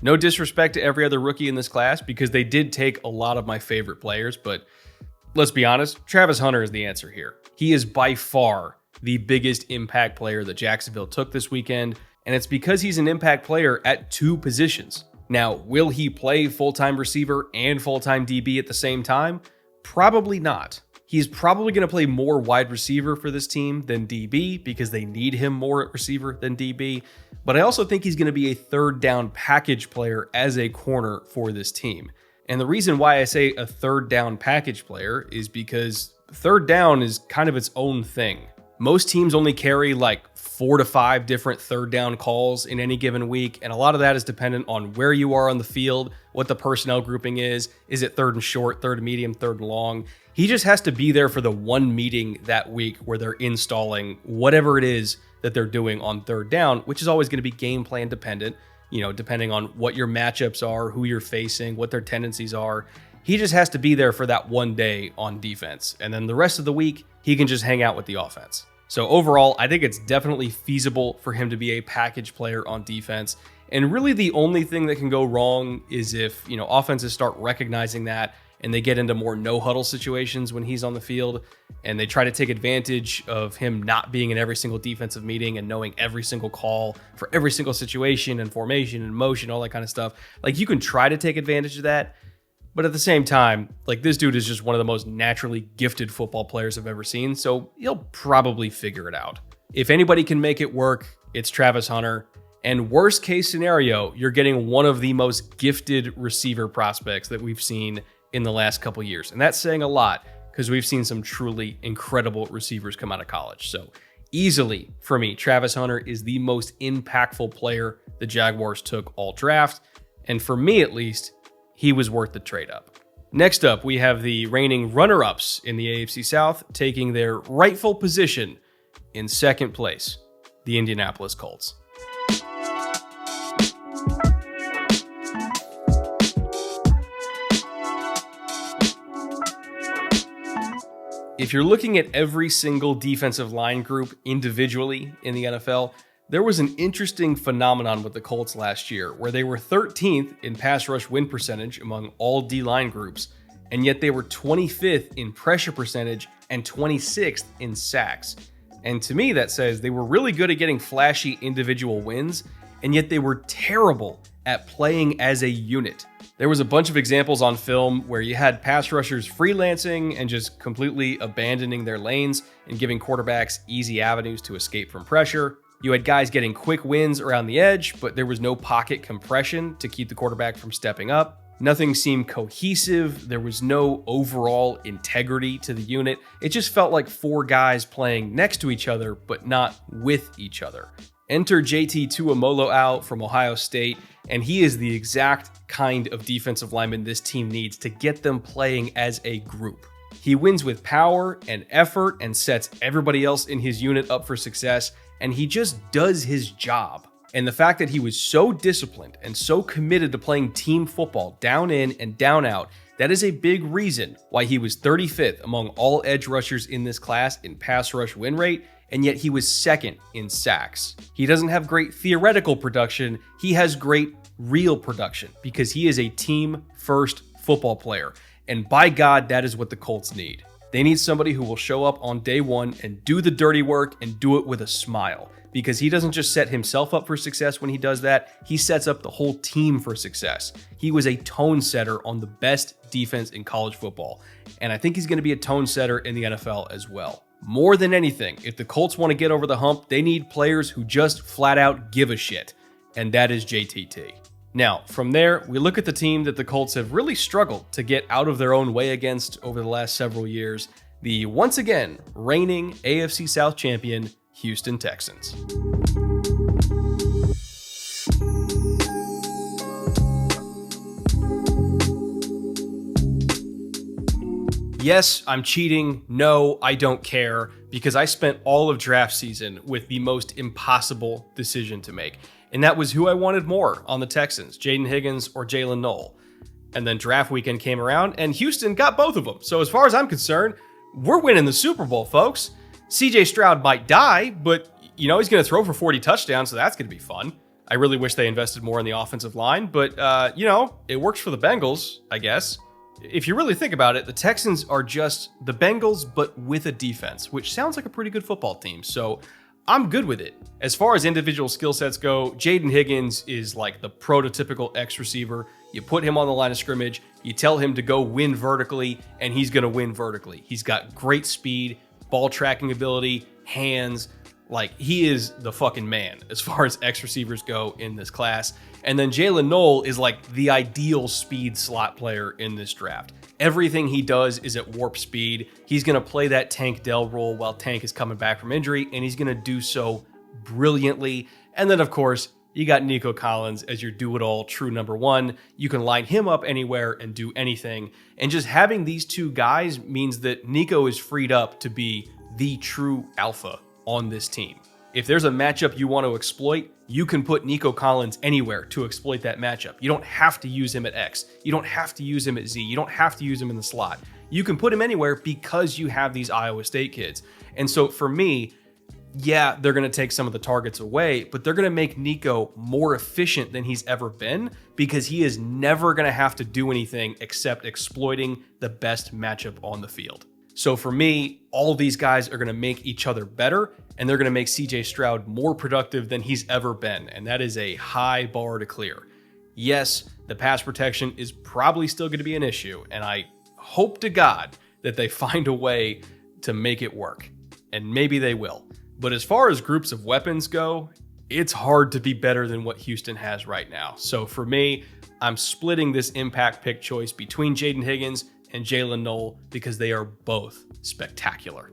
No disrespect to every other rookie in this class, because they did take a lot of my favorite players, but Let's be honest, Travis Hunter is the answer here. He is by far the biggest impact player that Jacksonville took this weekend, and it's because he's an impact player at 2 positions. Now, will he play full-time receiver and full-time DB at the same time? Probably not. He's probably going to play more wide receiver for this team than DB because they need him more at receiver than DB. But I also think he's going to be a third down package player as a corner for this team. And the reason why I say a third down package player is because third down is kind of its own thing. Most teams only carry like 4 to 5 different third down calls in any given week, and a lot of that is dependent on where you are on the field, what the personnel grouping is it third and short, third and medium, third and long. He just has to be there for the one meeting that week where they're installing whatever it is that they're doing on third down, which is always going to be game plan dependent, depending on what your matchups are, who you're facing, what their tendencies are. He just has to be there for that one day on defense, and then the rest of the week, he can just hang out with the offense. So overall, I think it's definitely feasible for him to be a package player on defense. And really the only thing that can go wrong is if, offenses start recognizing that and they get into more no-huddle situations when he's on the field and they try to take advantage of him not being in every single defensive meeting and knowing every single call for every single situation and formation and motion, all that kind of stuff. Like, you can try to take advantage of that. But at the same time, like, this dude is just one of the most naturally gifted football players I've ever seen, so he'll probably figure it out. If anybody can make it work, it's Travis Hunter. And worst case scenario, you're getting one of the most gifted receiver prospects that we've seen in the last couple years. And that's saying a lot because we've seen some truly incredible receivers come out of college. So easily, for me, Travis Hunter is the most impactful player the Jaguars took all draft. And for me, at least, he was worth the trade up. Next up, we have the reigning runner-ups in the AFC South taking their rightful position in second place, the Indianapolis Colts. If you're looking at every single defensive line group individually in the NFL, there was an interesting phenomenon with the Colts last year where they were 13th in pass rush win percentage among all D-line groups, and yet they were 25th in pressure percentage and 26th in sacks. And to me, that says they were really good at getting flashy individual wins, and yet they were terrible at playing as a unit. There was a bunch of examples on film where you had pass rushers freelancing and just completely abandoning their lanes and giving quarterbacks easy avenues to escape from pressure. You had guys getting quick wins around the edge, but there was no pocket compression to keep the quarterback from stepping up. Nothing seemed cohesive. There was no overall integrity to the unit. It just felt like 4 guys playing next to each other, but not with each other. Enter JT Tuimoloau from Ohio State, and he is the exact kind of defensive lineman this team needs to get them playing as a group. He wins with power and effort and sets everybody else in his unit up for success, and he just does his job. And the fact that he was so disciplined and so committed to playing team football down in and down out, that is a big reason why he was 35th among all edge rushers in this class in pass rush win rate, and yet he was 2nd in sacks. He doesn't have great theoretical production, he has great real production because he is a team-first football player. And by God, that is what the Colts need. They need somebody who will show up on day one and do the dirty work and do it with a smile, because he doesn't just set himself up for success when he does that, he sets up the whole team for success. He was a tone setter on the best defense in college football, and I think he's going to be a tone setter in the NFL as well. More than anything, if the Colts want to get over the hump, they need players who just flat out give a shit, and that is JTT. Now, from there, we look at the team that the Colts have really struggled to get out of their own way against over the last several years, the once again reigning AFC South champion, Houston Texans. Yes, I'm cheating. No, I don't care, because I spent all of draft season with the most impossible decision to make. And that was who I wanted more on the Texans, Jaden Higgins or Jalen Noel. And then draft weekend came around and Houston got both of them. So as far as I'm concerned, we're winning the Super Bowl, folks. CJ Stroud might die, but he's going to throw for 40 touchdowns, so that's going to be fun. I really wish they invested more in the offensive line, but it works for the Bengals, I guess. If you really think about it, the Texans are just the Bengals, but with a defense, which sounds like a pretty good football team. So I'm good with it. As far as individual skill sets go, Jaden Higgins is like the prototypical X receiver. You put him on the line of scrimmage, you tell him to go win vertically, and he's going to win vertically. He's got great speed, ball tracking ability, hands. Like, he is the fucking man as far as X receivers go in this class. And then Jalen Noel is like the ideal speed slot player in this draft. Everything he does is at warp speed. He's going to play that Tank Dell role while Tank is coming back from injury, and he's going to do so brilliantly. And then, of course, you got Nico Collins as your do-it-all true number one. You can line him up anywhere and do anything. And just having these two guys means that Nico is freed up to be the true alpha on this team. If there's a matchup you want to exploit, you can put Nico Collins anywhere to exploit that matchup. You don't have to use him at X. You don't have to use him at Z. You don't have to use him in the slot. You can put him anywhere because you have these Iowa State kids. And so for me, yeah, they're going to take some of the targets away, but they're going to make Nico more efficient than he's ever been because he is never going to have to do anything except exploiting the best matchup on the field. So for me, all these guys are going to make each other better, and they're going to make CJ Stroud more productive than he's ever been. And that is a high bar to clear. Yes, the pass protection is probably still going to be an issue, and I hope to God that they find a way to make it work. And maybe they will. But as far as groups of weapons go, it's hard to be better than what Houston has right now. So for me, I'm splitting this impact pick choice between Jaden Higgins and Jalen Noel because they are both spectacular.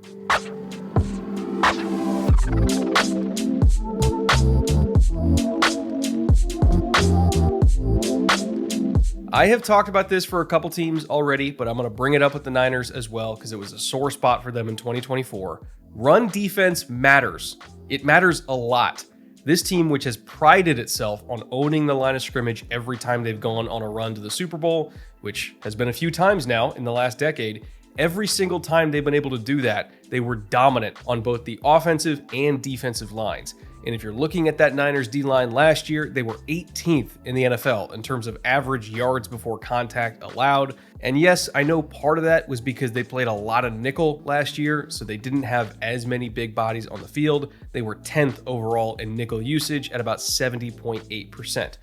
I have talked about this for a couple teams already, but I'm going to bring it up with the Niners as well because it was a sore spot for them in 2024. Run defense matters. It matters a lot. This team, which has prided itself on owning the line of scrimmage every time they've gone on a run to the Super Bowl, which has been a few times now in the last decade, every single time they've been able to do that, they were dominant on both the offensive and defensive lines. And if you're looking at that Niners D-line last year, they were 18th in the NFL in terms of average yards before contact allowed. And yes, I know part of that was because they played a lot of nickel last year, so they didn't have as many big bodies on the field. They were 10th overall in nickel usage at about 70.8%.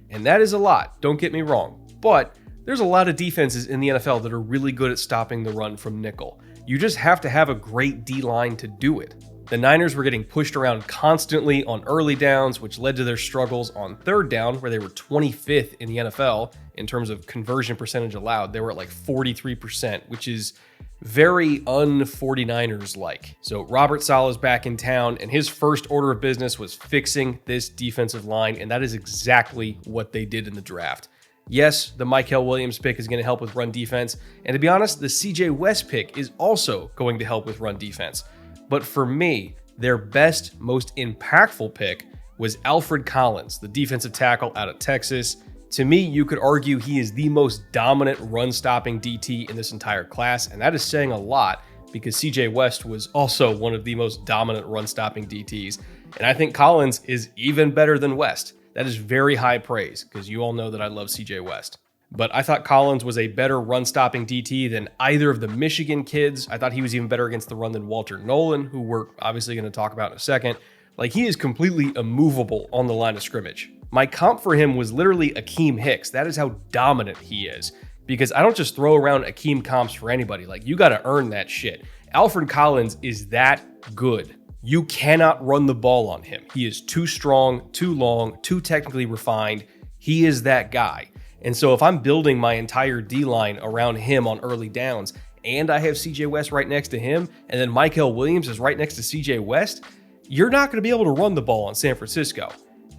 And that is a lot, don't get me wrong. But there's a lot of defenses in the NFL that are really good at stopping the run from nickel. You just have to have a great D-line to do it. The Niners were getting pushed around constantly on early downs, which led to their struggles on third down, where they were 25th in the NFL in terms of conversion percentage allowed. They were at like 43%, which is very un-49ers-like. So Robert Saleh's back in town, and his first order of business was fixing this defensive line, and that is exactly what they did in the draft. Yes, the Mykel Williams pick is going to help with run defense, and to be honest, the CJ West pick is also going to help with run defense. But for me, their best, most impactful pick was Alfred Collins, the defensive tackle out of Texas. To me, you could argue he is the most dominant run-stopping DT in this entire class, and that is saying a lot because CJ West was also one of the most dominant run-stopping DTs. And I think Collins is even better than West. That is very high praise because you all know that I love CJ West. But I thought Collins was a better run-stopping DT than either of the Michigan kids. I thought he was even better against the run than Walter Nolan, who we're obviously going to talk about in a second. Like, he is completely immovable on the line of scrimmage. My comp for him was literally Akeem Hicks. That is how dominant he is. Because I don't just throw around Akeem comps for anybody. Like, you got to earn that shit. Alfred Collins is that good. You cannot run the ball on him. He is too strong, too long, too technically refined. He is that guy. And so if I'm building my entire D-line around him on early downs, and I have CJ West right next to him, and then Mykel Williams is right next to CJ West, you're not going to be able to run the ball on San Francisco.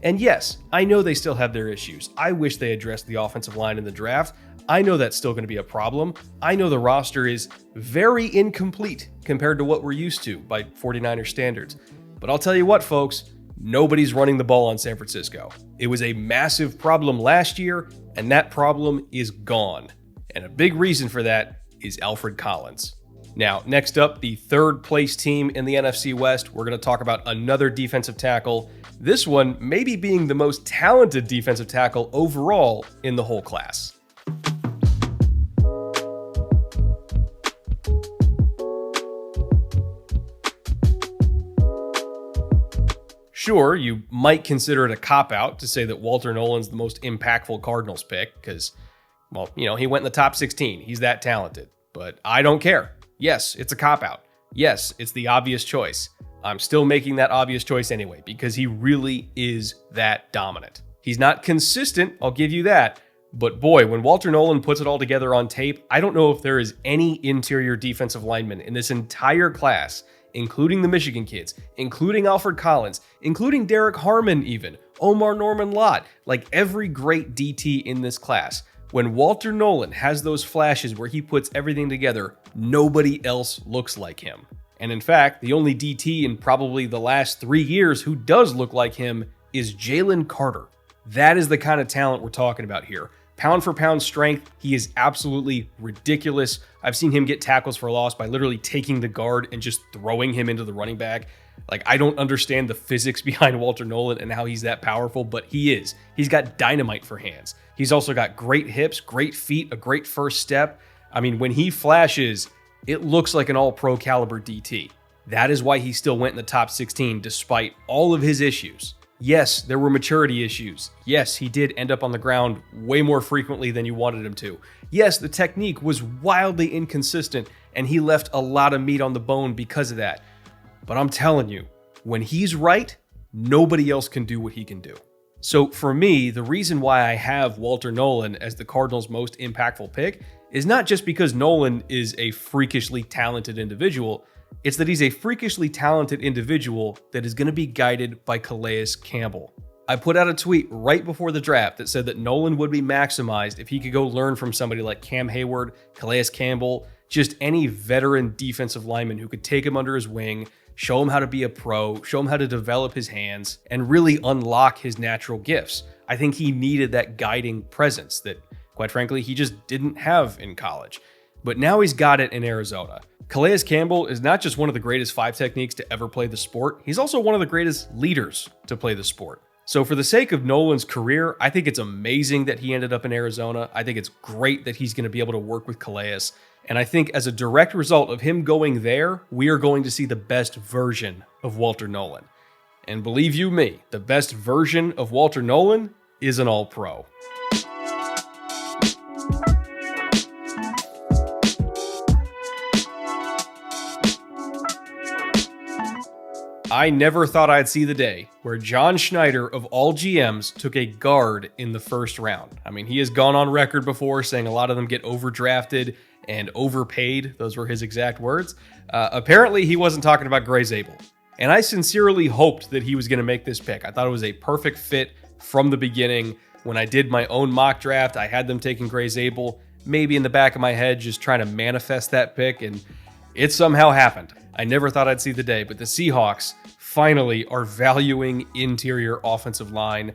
And yes, I know they still have their issues. I wish they addressed the offensive line in the draft. I know that's still going to be a problem. I know the roster is very incomplete compared to what we're used to by 49ers standards. But I'll tell you what, folks, nobody's running the ball on San Francisco. It was a massive problem last year, and that problem is gone. And a big reason for that is Alfred Collins. Now, next up, the third place team in the NFC West. We're going to talk about another defensive tackle. This one maybe being the most talented defensive tackle overall in the whole class. Sure, you might consider it a cop-out to say that Walter Nolan's the most impactful Cardinals pick because, well, he went in the top 16. He's that talented. But I don't care. Yes, it's a cop-out. Yes, it's the obvious choice. I'm still making that obvious choice anyway because he really is that dominant. He's not consistent, I'll give you that. But boy, when Walter Nolan puts it all together on tape, I don't know if there is any interior defensive lineman in this entire class, including the Michigan kids, including Alfred Collins, including Derek Harmon even, Omar Norman Lott, like every great DT in this class. When Walter Nolan has those flashes where he puts everything together, nobody else looks like him. And in fact, the only DT in probably the last 3 years who does look like him is Jalen Carter. That is the kind of talent we're talking about here. Pound for pound strength, he is absolutely ridiculous. I've seen him get tackles for loss by literally taking the guard and just throwing him into the running back. Like, I don't understand the physics behind Walter Nolan and how he's that powerful, but he is. He's got dynamite for hands. He's also got great hips, great feet, a great first step. I mean, when he flashes, it looks like an all-pro caliber DT. That is why he still went in the top 16 despite all of his issues. Yes, there were maturity issues. Yes, he did end up on the ground way more frequently than you wanted him to. Yes, the technique was wildly inconsistent and he left a lot of meat on the bone because of that. But I'm telling you, when he's right, nobody else can do what he can do. So for me, the reason why I have Walter Nolan as the Cardinals' most impactful pick is not just because Nolan is a freakishly talented individual, it's that he's a freakishly talented individual that is going to be guided by Calais Campbell. I put out a tweet right before the draft that said that Nolan would be maximized if he could go learn from somebody like Cam Hayward, Calais Campbell, just any veteran defensive lineman who could take him under his wing, show him how to be a pro, show him how to develop his hands, and really unlock his natural gifts. I think he needed that guiding presence that, quite frankly, he just didn't have in college. But now he's got it in Arizona. Calais Campbell is not just one of the greatest 5 techniques to ever play the sport, he's also one of the greatest leaders to play the sport. So for the sake of Nolan's career, I think it's amazing that he ended up in Arizona. I think it's great that he's going to be able to work with Calais. And I think as a direct result of him going there, we are going to see the best version of Walter Nolan. And believe you me, the best version of Walter Nolan is an all-pro. I never thought I'd see the day where John Schneider, of all GMs, took a guard in the first round. I mean, he has gone on record before saying a lot of them get overdrafted and overpaid. Those were his exact words. Apparently, he wasn't talking about Gray Zabel. And I sincerely hoped that he was going to make this pick. I thought it was a perfect fit from the beginning. When I did my own mock draft, I had them taking Gray Zabel, maybe in the back of my head, just trying to manifest that pick, and it somehow happened. I never thought I'd see the day, but the Seahawks finally are valuing interior offensive line.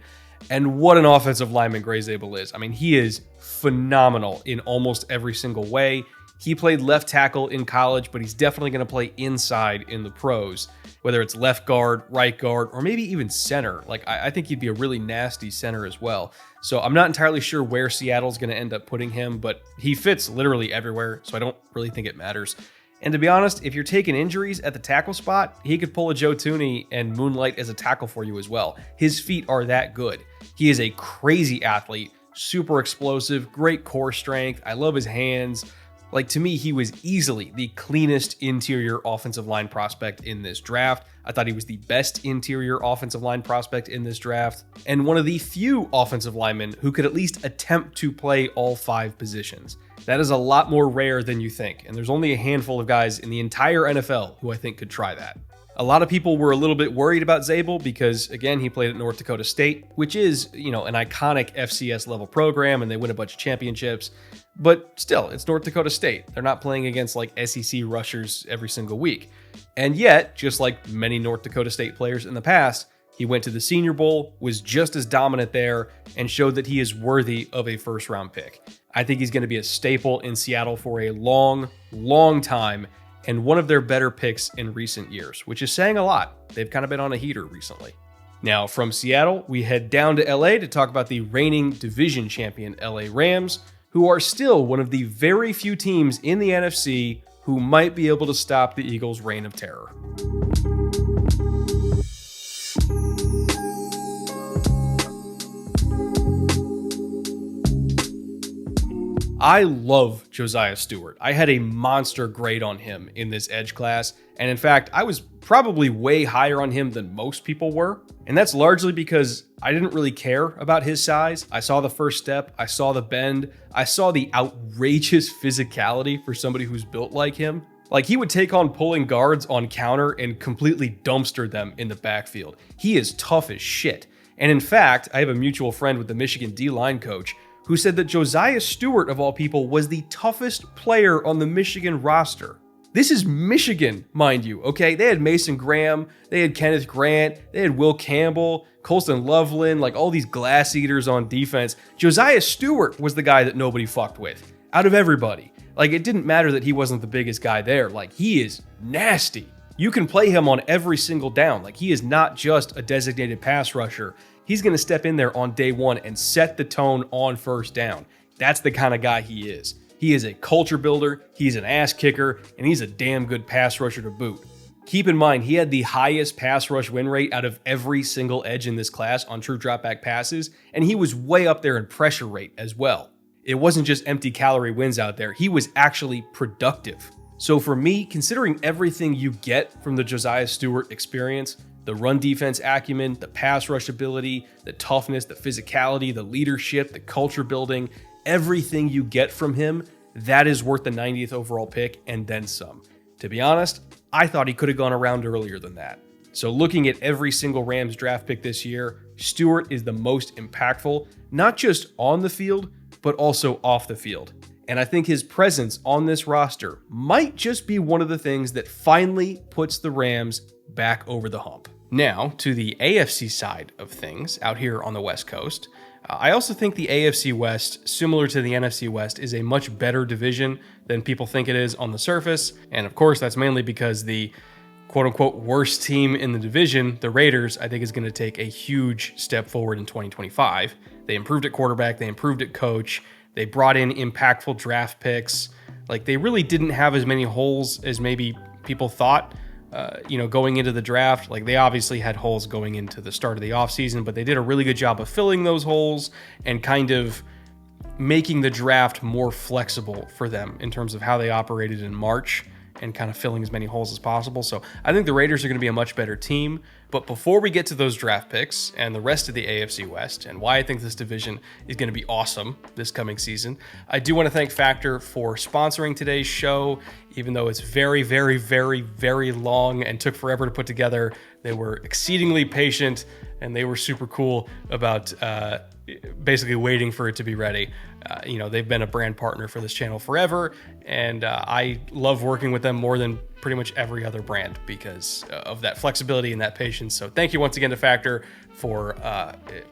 And what an offensive lineman Gray Zabel is. I mean, he is phenomenal in almost every single way. He played left tackle in college, but he's definitely going to play inside in the pros, whether it's left guard, right guard, or maybe even center. Like, I think he'd be a really nasty center as well. So I'm not entirely sure where Seattle's going to end up putting him, but he fits literally everywhere, so I don't really think it matters. And to be honest, if you're taking injuries at the tackle spot, he could pull a Joe Thuney and moonlight as a tackle for you as well. His feet are that good. He is a crazy athlete, super explosive, great core strength. I love his hands. Like, to me, he was easily the cleanest interior offensive line prospect in this draft. I thought he was the best interior offensive line prospect in this draft, and one of the few offensive linemen who could at least attempt to play all 5 positions. That is a lot more rare than you think, and there's only a handful of guys in the entire NFL who I think could try that. A lot of people were a little bit worried about Zabel because, again, he played at North Dakota State, which is, an iconic FCS level program, and they win a bunch of championships. But still, it's North Dakota State. They're not playing against like SEC rushers every single week. And yet, just like many North Dakota State players in the past, he went to the Senior Bowl, was just as dominant there, and showed that he is worthy of a first-round pick. I think he's going to be a staple in Seattle for a long, long time, and one of their better picks in recent years, which is saying a lot. They've kind of been on a heater recently. Now, from Seattle, we head down to LA to talk about the reigning division champion LA Rams, who are still one of the very few teams in the NFC who might be able to stop the Eagles' reign of terror. I love Josiah Stewart. I had a monster grade on him in this edge class, and in fact, I was probably way higher on him than most people were. And that's largely because I didn't really care about his size. I saw the first step, I saw the bend, I saw the outrageous physicality for somebody who's built like him. Like, he would take on pulling guards on counter and completely dumpster them in the backfield. He is tough as shit. And in fact, I have a mutual friend with the Michigan D-line coach who said that Josiah Stewart, of all people, was the toughest player on the Michigan roster. This is Michigan, mind you, okay? They had Mason Graham, they had Kenneth Grant, they had Will Campbell, Colston Loveland, like all these glass eaters on defense. Josiah Stewart was the guy that nobody fucked with, out of everybody. Like, it didn't matter that he wasn't the biggest guy there. Like, he is nasty. You can play him on every single down. Like, he is not just a designated pass rusher. He's going to step in there on day one and set the tone on first down. That's the kind of guy he is. He is a culture builder, he's an ass kicker, and he's a damn good pass rusher to boot. Keep in mind, he had the highest pass rush win rate out of every single edge in this class on true dropback passes, and he was way up there in pressure rate as well. It wasn't just empty calorie wins out there, he was actually productive. So for me, considering everything you get from the Josiah Stewart experience, the run defense acumen, the pass rush ability, the toughness, the physicality, the leadership, the culture building, everything you get from him, that is worth the 90th overall pick and then some. To be honest, I thought he could have gone around earlier than that. So looking at every single Rams draft pick this year, Stewart is the most impactful, not just on the field, but also off the field. And I think his presence on this roster might just be one of the things that finally puts the Rams back over the hump. Now, to the AFC side of things, out here on the West Coast, I also think the AFC West, similar to the NFC West, is a much better division than people think it is on the surface. And of course, that's mainly because the quote-unquote worst team in the division, the Raiders, I think is going to take a huge step forward in 2025. They improved at quarterback, they improved at coach, they brought in impactful draft picks. Like, they really didn't have as many holes as maybe people thought. Going into the draft. Like, they obviously had holes going into the start of the offseason, but they did a really good job of filling those holes and kind of making the draft more flexible for them in terms of how they operated in March and kind of filling as many holes as possible. So I think the Raiders are going to be a much better team. But before we get to those draft picks and the rest of the AFC West and why I think this division is going to be awesome this coming season, I do want to thank Factor for sponsoring today's show. Even though it's very, very, very, very long and took forever to put together, they were exceedingly patient and they were super cool about basically waiting for it to be ready. They've been a brand partner for this channel forever, and I love working with them more than pretty much every other brand because of that flexibility and that patience. So thank you once again to Factor for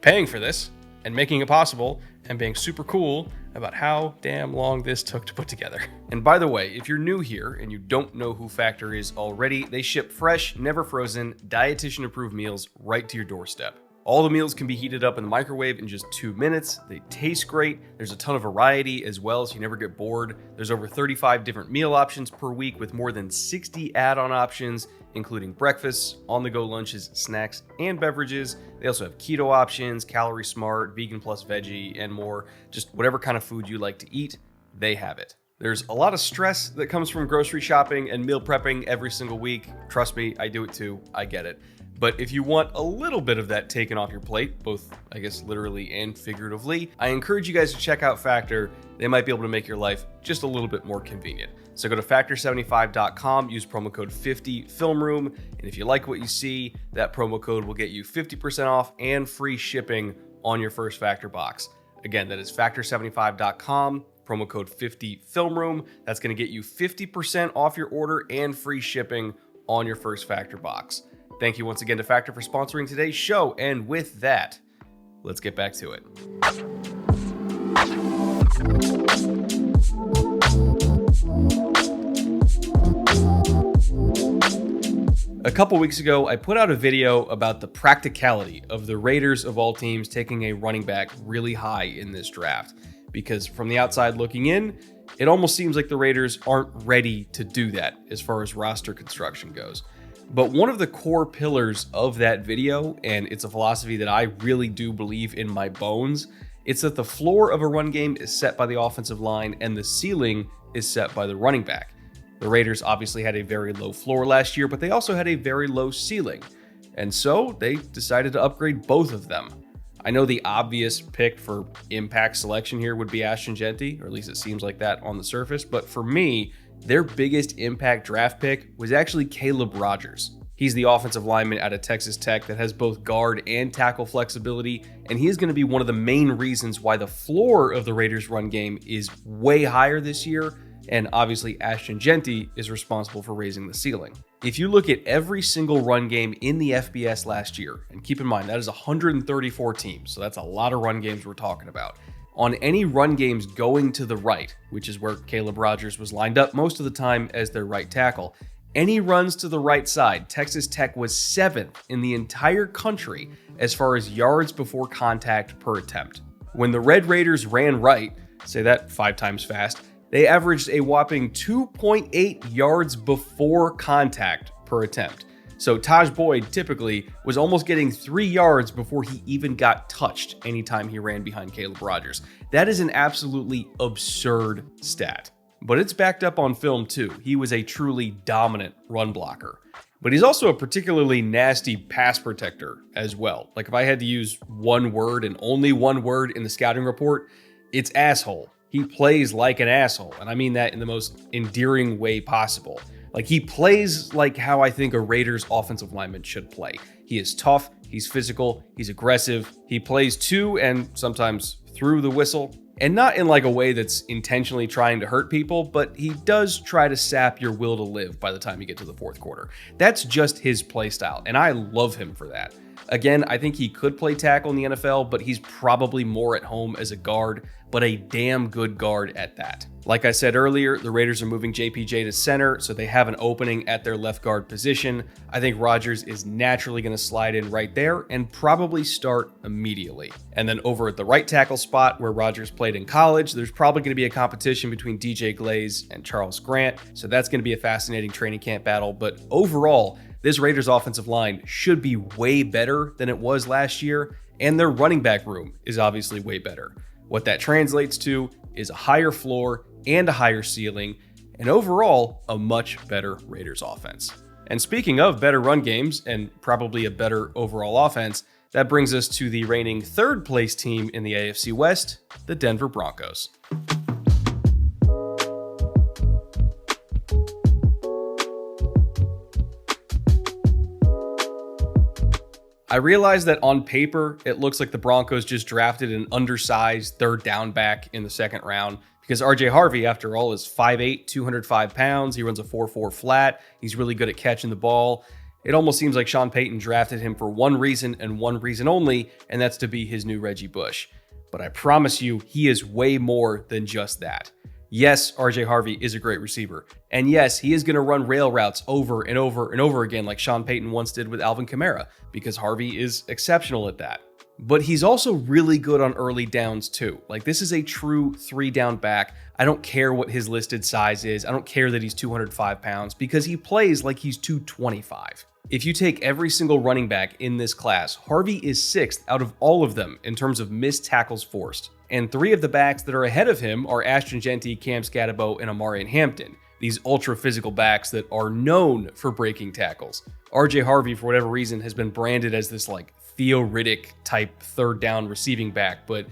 paying for this and making it possible and being super cool about how damn long this took to put together. And by the way, if you're new here and you don't know who Factor is already, they ship fresh, never frozen, dietitian-approved meals right to your doorstep. All the meals can be heated up in the microwave in just 2 minutes. They taste great. There's a ton of variety as well, so you never get bored. There's over 35 different meal options per week with more than 60 add-on options, including breakfasts, on-the-go lunches, snacks, and beverages. They also have keto options, calorie smart, vegan plus veggie, and more. Just whatever kind of food you like to eat, they have it. There's a lot of stress that comes from grocery shopping and meal prepping every single week. Trust me, I do it too. I get it. But if you want a little bit of that taken off your plate, both, I guess, literally and figuratively, I encourage you guys to check out Factor. They might be able to make your life just a little bit more convenient. So go to factor75.com, use promo code 50FilmRoom, and if you like what you see, that promo code will get you 50% off and free shipping on your first Factor box. Again, that is factor75.com, promo code 50FilmRoom. That's going to get you 50% off your order and free shipping on your first Factor box. Thank you once again to Factor for sponsoring today's show. And with that, let's get back to it. A couple weeks ago, I put out a video about the practicality of the Raiders of all teams taking a running back really high in this draft. Because from the outside looking in, it almost seems like the Raiders aren't ready to do that as far as roster construction goes. But one of the core pillars of that video, and it's a philosophy that I really do believe in my bones, it's that the floor of a run game is set by the offensive line and the ceiling is set by the running back. The Raiders obviously had a very low floor last year, but they also had a very low ceiling. And so they decided to upgrade both of them. I know the obvious pick for impact selection here would be Ashton Jeanty, or at least it seems like that on the surface. But for me, their biggest impact draft pick was actually Caleb Rogers. He's the offensive lineman out of Texas Tech that has both guard and tackle flexibility, and he is going to be one of the main reasons why the floor of the Raiders' run game is way higher this year, and obviously Ashton Jeanty is responsible for raising the ceiling. If you look at every single run game in the FBS last year, and keep in mind that is 134 teams, so that's a lot of run games we're talking about. On any run games going to the right, which is where Caleb Rogers was lined up most of the time as their right tackle, any runs to the right side, Texas Tech was 7th in the entire country as far as yards before contact per attempt. When the Red Raiders ran right, say that 5 times fast, they averaged a whopping 2.8 yards before contact per attempt. So Taj Boyd typically was almost getting 3 yards before he even got touched anytime he ran behind Caleb Rogers. That is an absolutely absurd stat. But it's backed up on film too. He was a truly dominant run blocker. But he's also a particularly nasty pass protector as well. Like if I had to use one word and only one word in the scouting report, it's asshole. He plays like an asshole, and I mean that in the most endearing way possible. Like he plays like how I think a Raiders offensive lineman should play. He is tough, he's physical, he's aggressive, he plays to and sometimes through the whistle, and not in like a way that's intentionally trying to hurt people, but he does try to sap your will to live by the time you get to the fourth quarter. That's just his play style, and I love him for that. Again, I think he could play tackle in the NFL, but he's probably more at home as a guard, but a damn good guard at that. Like I said earlier, the Raiders are moving JPJ to center, so they have an opening at their left guard position. I think Rogers is naturally going to slide in right there and probably start immediately. And then over at the right tackle spot where Rogers played in college, there's probably going to be a competition between DJ Glaze and Charles Grant, so that's going to be a fascinating training camp battle. But overall, this Raiders offensive line should be way better than it was last year, and their running back room is obviously way better. What that translates to is a higher floor and a higher ceiling, and overall, a much better Raiders offense. And speaking of better run games and probably a better overall offense, that brings us to the reigning third place team in the AFC West, the Denver Broncos. I realize that on paper, it looks like the Broncos just drafted an undersized third down back in the second round because RJ Harvey, after all, is 5'8", 205 pounds. He runs a 4.4 flat. He's really good at catching the ball. It almost seems like Sean Payton drafted him for one reason and one reason only, and that's to be his new Reggie Bush. But I promise you, he is way more than just that. Yes, RJ Harvey is a great receiver. And yes, he is going to run rail routes over and over and over again like Sean Payton once did with Alvin Kamara, because Harvey is exceptional at that. But he's also really good on early downs too. Like this is a true 3-down back. I don't care what his listed size is. I don't care that he's 205 pounds because he plays like he's 225. If you take every single running back in this class, Harvey is 6th out of all of them in terms of missed tackles forced. And 3 of the backs that are ahead of him are Ashton Jeanty, Cam Scatterbo, and Amarian Hampton. These ultra-physical backs that are known for breaking tackles. RJ Harvey, for whatever reason, has been branded as this like Theo Riddick type third down receiving back, but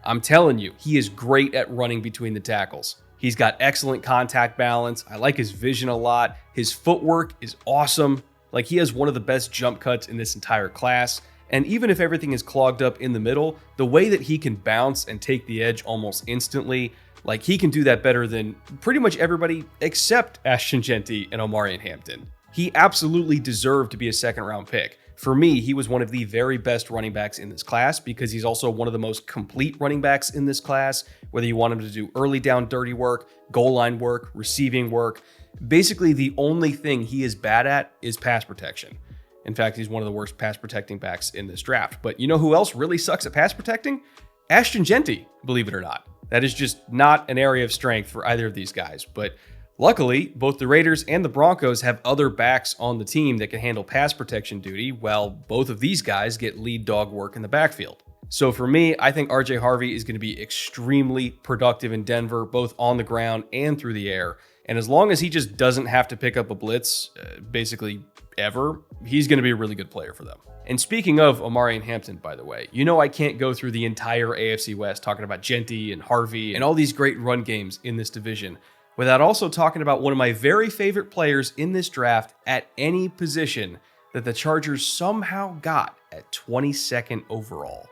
I'm telling you, he is great at running between the tackles. He's got excellent contact balance. I like his vision a lot. His footwork is awesome. Like he has one of the best jump cuts in this entire class. And even if everything is clogged up in the middle, the way that he can bounce and take the edge almost instantly, like he can do that better than pretty much everybody except Ashton Jeanty and Amarian Hampton. He absolutely deserved to be a second-round pick. For me, he was one of the very best running backs in this class because he's also one of the most complete running backs in this class, whether you want him to do early down dirty work, goal line work, receiving work. Basically, the only thing he is bad at is pass protection. In fact, he's one of the worst pass protecting backs in this draft. But you know who else really sucks at pass protecting? Ashton Jeanty, believe it or not. That is just not an area of strength for either of these guys. But Luckily, both the Raiders and the Broncos have other backs on the team that can handle pass protection duty, while both of these guys get lead dog work in the backfield. So for me, I think RJ Harvey is going to be extremely productive in Denver, both on the ground and through the air. And as long as he just doesn't have to pick up a blitz, basically ever, he's going to be a really good player for them. And speaking of Omarion Hampton, by the way, you know I can't go through the entire AFC West talking about Genty and Harvey and all these great run games in this division without also talking about one of my very favorite players in this draft at any position that the Chargers somehow got at 22nd overall.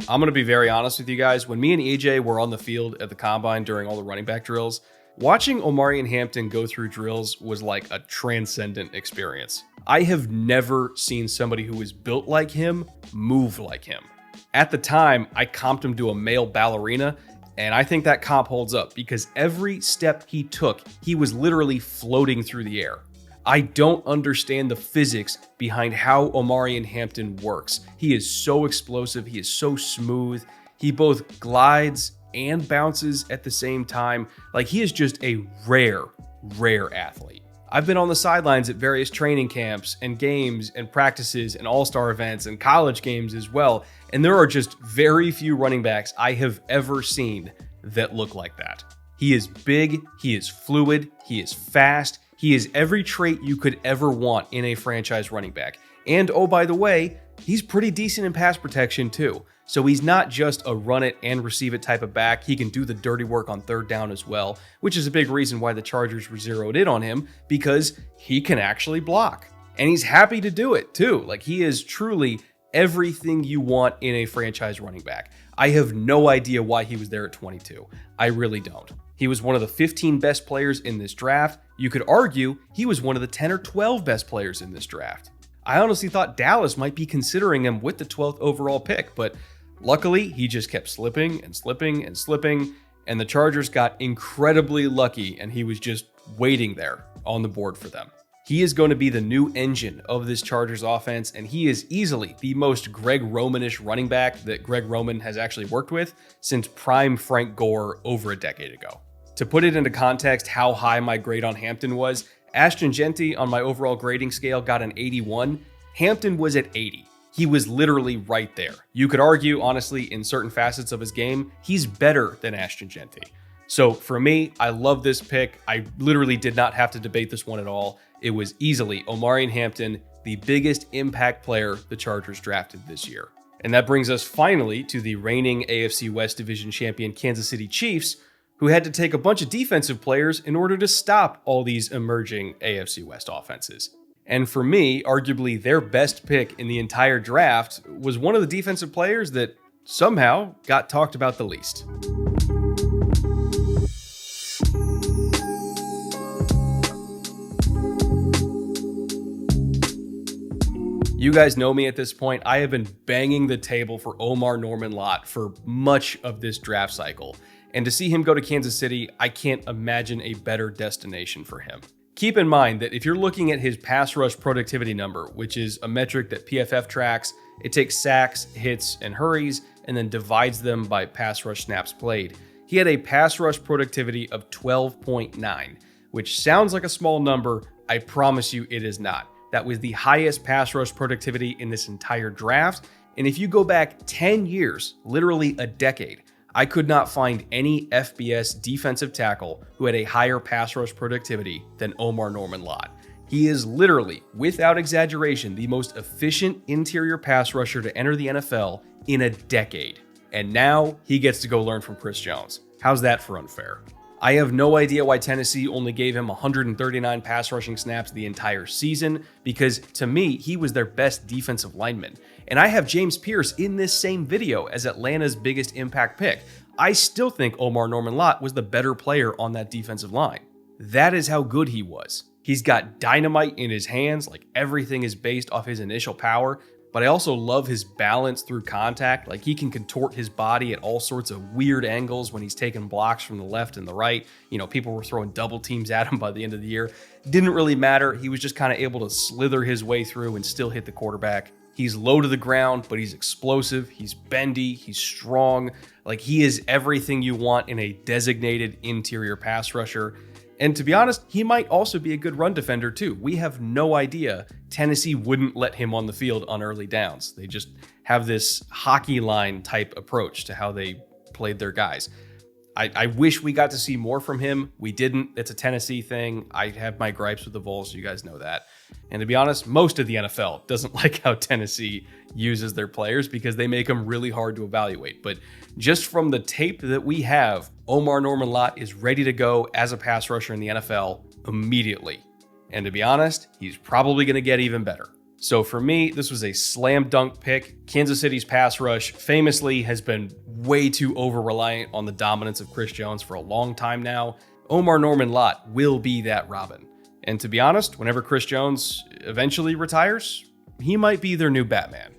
I'm going to be very honest with you guys. When me and EJ were on the field at the Combine during all the running back drills, watching Omarion Hampton go through drills was like a transcendent experience. I have never seen somebody who is built like him move like him. At the time, I comped him to a male ballerina, and I think that comp holds up because every step he took, he was literally floating through the air. I don't understand the physics behind how Omarion Hampton works. He is so explosive. He is so smooth. He both glides and bounces at the same time. Like, he is just a rare athlete. I've been on the sidelines at various training camps and games and practices and all-star events and college games as well. And there are just very few running backs I have ever seen that look like that. He is big. He is fluid. He is fast. He is every trait you could ever want in a franchise running back. And oh, by the way, he's pretty decent in pass protection too. So he's not just a run it and receive it type of back. He can do the dirty work on third down as well, which is a big reason why the Chargers were zeroed in on him, because he can actually block. And he's happy to do it too. Like, he is truly everything you want in a franchise running back. I have no idea why he was there at 22. I really don't. He was one of the 15 best players in this draft. You could argue he was one of the 10 or 12 best players in this draft. I honestly thought Dallas might be considering him with the 12th overall pick, but luckily he just kept slipping, and the Chargers got incredibly lucky, and he was just waiting there on the board for them. He is going to be the new engine of this Chargers offense, and he is easily the most Greg Roman-ish running back that Greg Roman has actually worked with since prime Frank Gore over a decade ago. To put it into context how high my grade on Hampton was, Ashton Genty on my overall grading scale got an 81. Hampton was at 80. He was literally right there. You could argue, honestly, in certain facets of his game, he's better than Ashton Genty. So for me, I love this pick. I literally did not have to debate this one at all. It was easily Omarion Hampton, the biggest impact player the Chargers drafted this year. And that brings us finally to the reigning AFC West Division champion Kansas City Chiefs, who had to take a bunch of defensive players in order to stop all these emerging AFC West offenses. And for me, arguably their best pick in the entire draft was one of the defensive players that somehow got talked about the least. You guys know me at this point. I have been banging the table for Omar Norman-Lott for much of this draft cycle. And to see him go to Kansas City, I can't imagine a better destination for him. Keep in mind that if you're looking at his pass rush productivity number, which is a metric that PFF tracks, it takes sacks, hits, and hurries, and then divides them by pass rush snaps played. He had a pass rush productivity of 12.9, which sounds like a small number. I promise you it is not. That was the highest pass rush productivity in this entire draft. And if you go back 10 years, literally a decade, I could not find any FBS defensive tackle who had a higher pass rush productivity than Omar Norman-Lott. He is literally, without exaggeration, the most efficient interior pass rusher to enter the NFL in a decade. And now he gets to go learn from Chris Jones. How's that for unfair? I have no idea why Tennessee only gave him 139 pass rushing snaps the entire season, because to me, he was their best defensive lineman. And I have James Pierce in this same video as Atlanta's biggest impact pick. I still think Omar Norman-Lott was the better player on that defensive line. That is how good he was. He's got dynamite in his hands, like everything is based off his initial power, but I also love his balance through contact. Like, he can contort his body at all sorts of weird angles when he's taking blocks from the left and the right. You know, people were throwing double teams at him by the end of the year. Didn't really matter. He was just kind of able to slither his way through and still hit the quarterback. He's low to the ground, but he's explosive, he's bendy, he's strong. Like, he is everything you want in a designated interior pass rusher. And to be honest, he might also be a good run defender too. We have no idea Tennessee wouldn't let him on the field on early downs. They just have this hockey line type approach to how they played their guys. I wish we got to see more from him. We didn't. It's a Tennessee thing. I have my gripes with the Vols. You guys know that. And to be honest, most of the NFL doesn't like how Tennessee uses their players because they make them really hard to evaluate. But just from the tape that we have, Omar Norman-Lott is ready to go as a pass rusher in the NFL immediately. And to be honest, he's probably going to get even better. So for me, this was a slam dunk pick. Kansas City's pass rush famously has been way too over-reliant on the dominance of Chris Jones for a long time now. Omar Norman-Lott will be that Robin. And to be honest, whenever Chris Jones eventually retires, he might be their new Batman.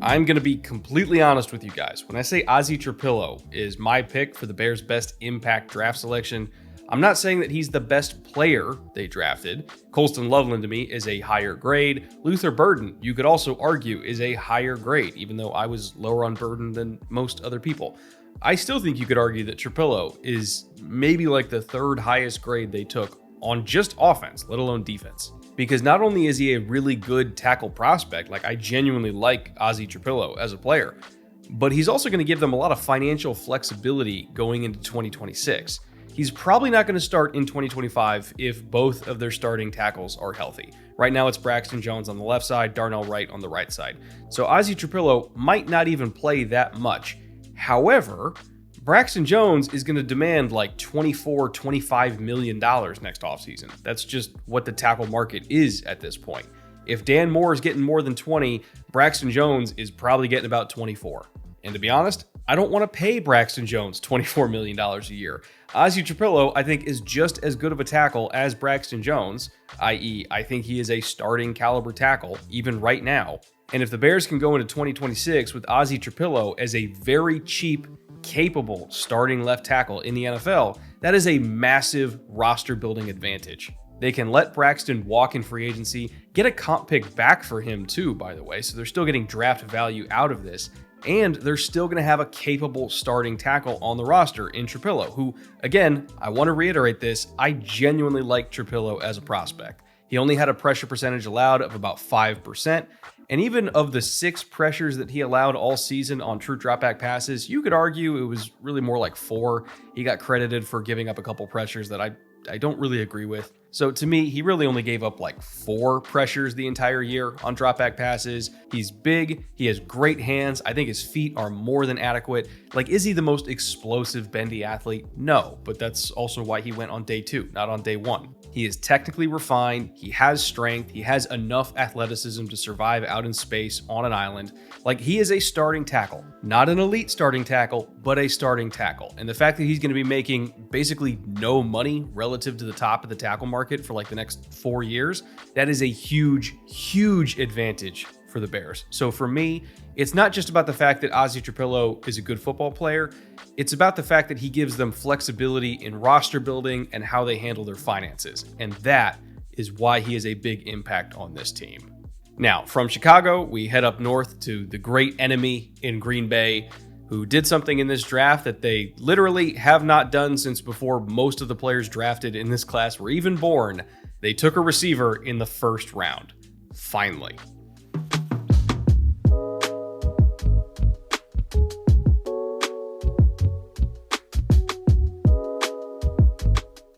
I'm going to be completely honest with you guys. When I say Ozzie Trapillo is my pick for the Bears' best impact draft selection, I'm not saying that he's the best player they drafted. Colston Loveland to me is a higher grade. Luther Burden, you could also argue, is a higher grade, even though I was lower on Burden than most other people. I still think you could argue that Trapillo is maybe like the third highest grade they took on just offense, let alone defense. Because not only is he a really good tackle prospect, like I genuinely like Ozzie Trapillo as a player, but he's also going to give them a lot of financial flexibility going into 2026. He's probably not going to start in 2025 if both of their starting tackles are healthy. Right now it's Braxton Jones on the left side, Darnell Wright on the right side. So Ozzie Trapillo might not even play that much. However, Braxton Jones is going to demand like $24-25 million next offseason. That's just what the tackle market is at this point. If Dan Moore is getting more than 20, Braxton Jones is probably getting about 24. And to be honest, I don't want to pay Braxton Jones $24 million a year. Ozzie Trapillo, I think, is just as good of a tackle as Braxton Jones, i.e., I think he is a starting caliber tackle, even right now. And if the Bears can go into 2026 with Ozzie Trapillo as a very cheap, capable starting left tackle in the NFL, that is a massive roster building advantage. They can let Braxton walk in free agency, get a comp pick back for him too, by the way, so they're still getting draft value out of this, and they're still going to have a capable starting tackle on the roster in Trapillo, who, again, I want to reiterate this, I genuinely like Trapillo as a prospect. He only had a pressure percentage allowed of about 5%, and even of the 6 pressures that he allowed all season on true dropback passes, you could argue it was really more like 4. He got credited for giving up a couple pressures that I don't really agree with. So to me, he really only gave up like 4 pressures the entire year on dropback passes. He's big. He has great hands. I think his feet are more than adequate. Like, is he the most explosive, bendy athlete? No, but that's also why he went on day 2, not on day 1. He is technically refined. He has strength. He has enough athleticism to survive out in space on an island. Like, he is a starting tackle, not an elite starting tackle, but a starting tackle. And the fact that he's going to be making basically no money relative to the top of the tackle market for like the next 4 years, that is a huge, huge advantage for the Bears. So for me, it's not just about the fact that Ozzie Trapillo is a good football player. It's about the fact that he gives them flexibility in roster building and how they handle their finances. And that is why he is a big impact on this team. Now, from Chicago, we head up north to the great enemy in Green Bay, who did something in this draft that they literally have not done since before most of the players drafted in this class were even born. They took a receiver in the first round. Finally.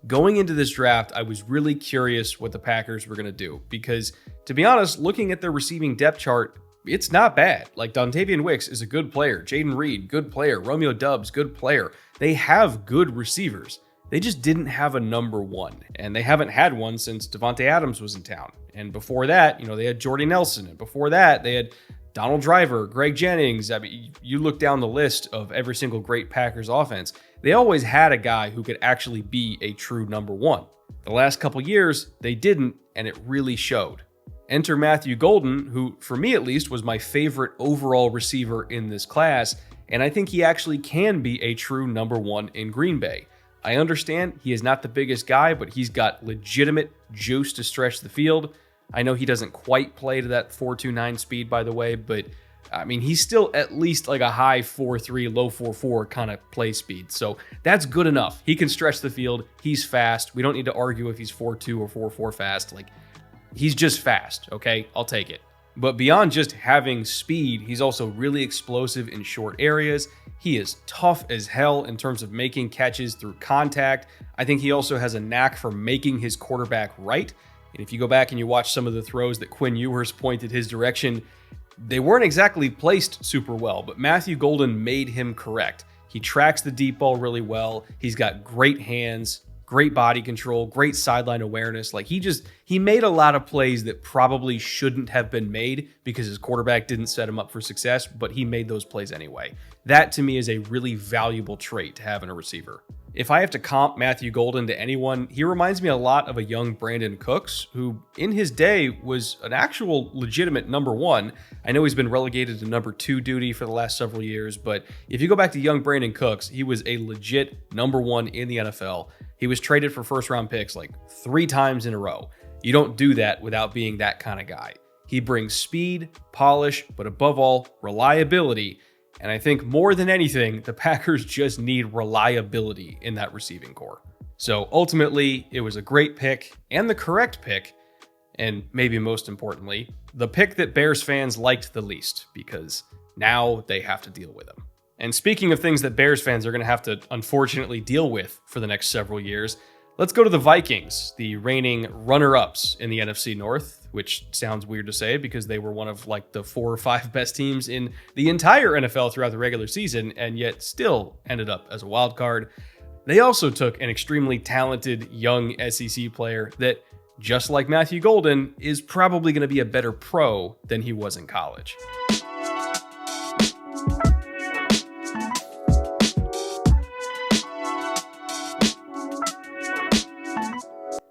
Going into this draft, I was really curious what the Packers were going to do because, to be honest, looking at their receiving depth chart, it's not bad. Like, Dontavian Wicks is a good player. Jaden Reed, good player. Romeo Doubs, good player. They have good receivers. They just didn't have a number 1, and they haven't had one since Devontae Adams was in town. And before that, they had Jordy Nelson, and before that, they had Donald Driver, Greg Jennings. I mean, you look down the list of every single great Packers offense, they always had a guy who could actually be a true number 1. The last couple years, they didn't, and it really showed. Enter Matthew Golden, who, for me at least, was my favorite overall receiver in this class. and I think he actually can be a true number one in Green Bay. I understand he is not the biggest guy, but he's got legitimate juice to stretch the field. I know he doesn't quite play to that 4.29 speed, by the way, but I mean, he's still at least like a high 4.3, low 4.4 kind of play speed. So that's good enough. He can stretch the field. He's fast. We don't need to argue if he's 4.2 or 4.4 fast. Like, he's just fast, okay? I'll take it. But beyond just having speed, he's also really explosive in short areas. He is tough as hell in terms of making catches through contact. I think he also has a knack for making his quarterback right. And if you go back and you watch some of the throws that Quinn Ewers pointed his direction, they weren't exactly placed super well, but Matthew Golden made him correct. He tracks the deep ball really well. He's got great hands, great body control, great sideline awareness. Like, he made a lot of plays that probably shouldn't have been made because his quarterback didn't set him up for success, but he made those plays anyway. That to me is a really valuable trait to have in a receiver. If I have to comp Matthew Golden to anyone, he reminds me a lot of a young Brandon Cooks, who in his day was an actual legitimate number one. I know he's been relegated to number two duty for the last several years, but if you go back to young Brandon Cooks, he was a legit number one in the NFL. He was traded for first round picks like 3 times in a row. You don't do that without being that kind of guy. He brings speed, polish, but above all, reliability. And I think more than anything, the Packers just need reliability in that receiving core. So ultimately, it was a great pick and the correct pick. And maybe most importantly, the pick that Bears fans liked the least, because now they have to deal with him. And speaking of things that Bears fans are going to have to unfortunately deal with for the next several years, let's go to the Vikings, the reigning runner-ups in the NFC North, which sounds weird to say because they were one of like the 4 or 5 best teams in the entire NFL throughout the regular season, and yet still ended up as a wild card. They also took an extremely talented young SEC player that, just like Matthew Golden, is probably going to be a better pro than he was in college.